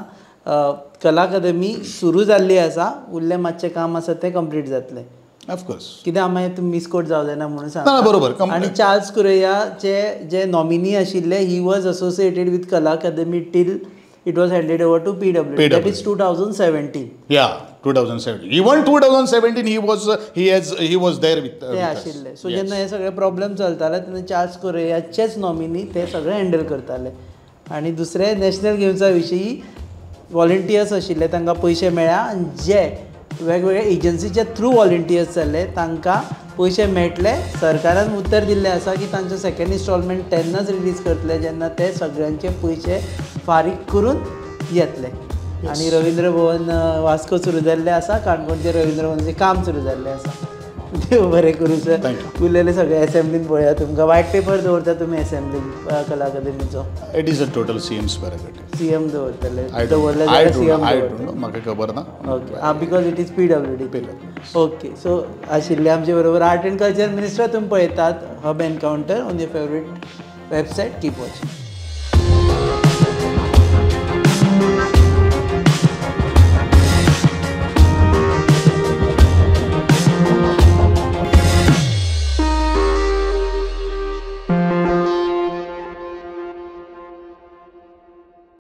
कला अकादमी सुरू जाल्ली आसा, उरलें मातशें काम आसा तें कंप्लीट जातलें. ऑफकोर्स. कित्याक हांव तुमी मिसकोट जावं जायना म्हणून ना, सांगता. बरोबर. आनी चार्ल्स कुरेयाचे जे नॉमिनी आशिल्ले, ही वॉज असोसिएटेड विथ कला अकादमी till it was handed over to PWD. That is 2017. Yeah, 2017. Even 2017 he was there with ते आशिल्ले. सो जेन्ना हे सगळे प्रॉब्लेम चलताले तेन्ना चार्ल्स कुरेयाचेच नॉमिनी ते सगळे हँडल करताले. आनी दुसरे नॅशनल गेम्सा विशीं वॉलंटियर्स आशिल्ले, तांकां पयशे मेळ्ळा. आनी जे वेगवेगळ्या एजन्सीच्या थ्रू वॉलंटियर्स जाल्ले तांकां पयशे मेळटले. सरकारान उतर दिल्लें आसा की तांचो सेकंड इन्स्टॉलमेंट तेन्नाच रिलीज करतले जेन्ना ते सगळ्यांचे पयशे फारीक करून येतले. आनी रवींद्र भवन वास्को सुरू जाल्लें आसा, काणकोणचे रवींद्र भवनाचें काम सुरू जाल्लें आसा. देव बरें करूं सर. उरलेले सगळे एसेंब्लीन पळया. तुमकां व्हायट पेपर दवरता तुमी एसेंब्लीन कला अकादमीचो? It is a total CM's prerogative. CM दवरतले, दवरले जाल्यार सीएम दवरतले. म्हाका खबर ना. Okay, because it is PWD. Okay, so आशिल्ले आमचे बरोबर आर्ट एंड कल्चर मिनिस्टर. तुमी पळयतात Hub Encounter on your favourite website. Keep watching.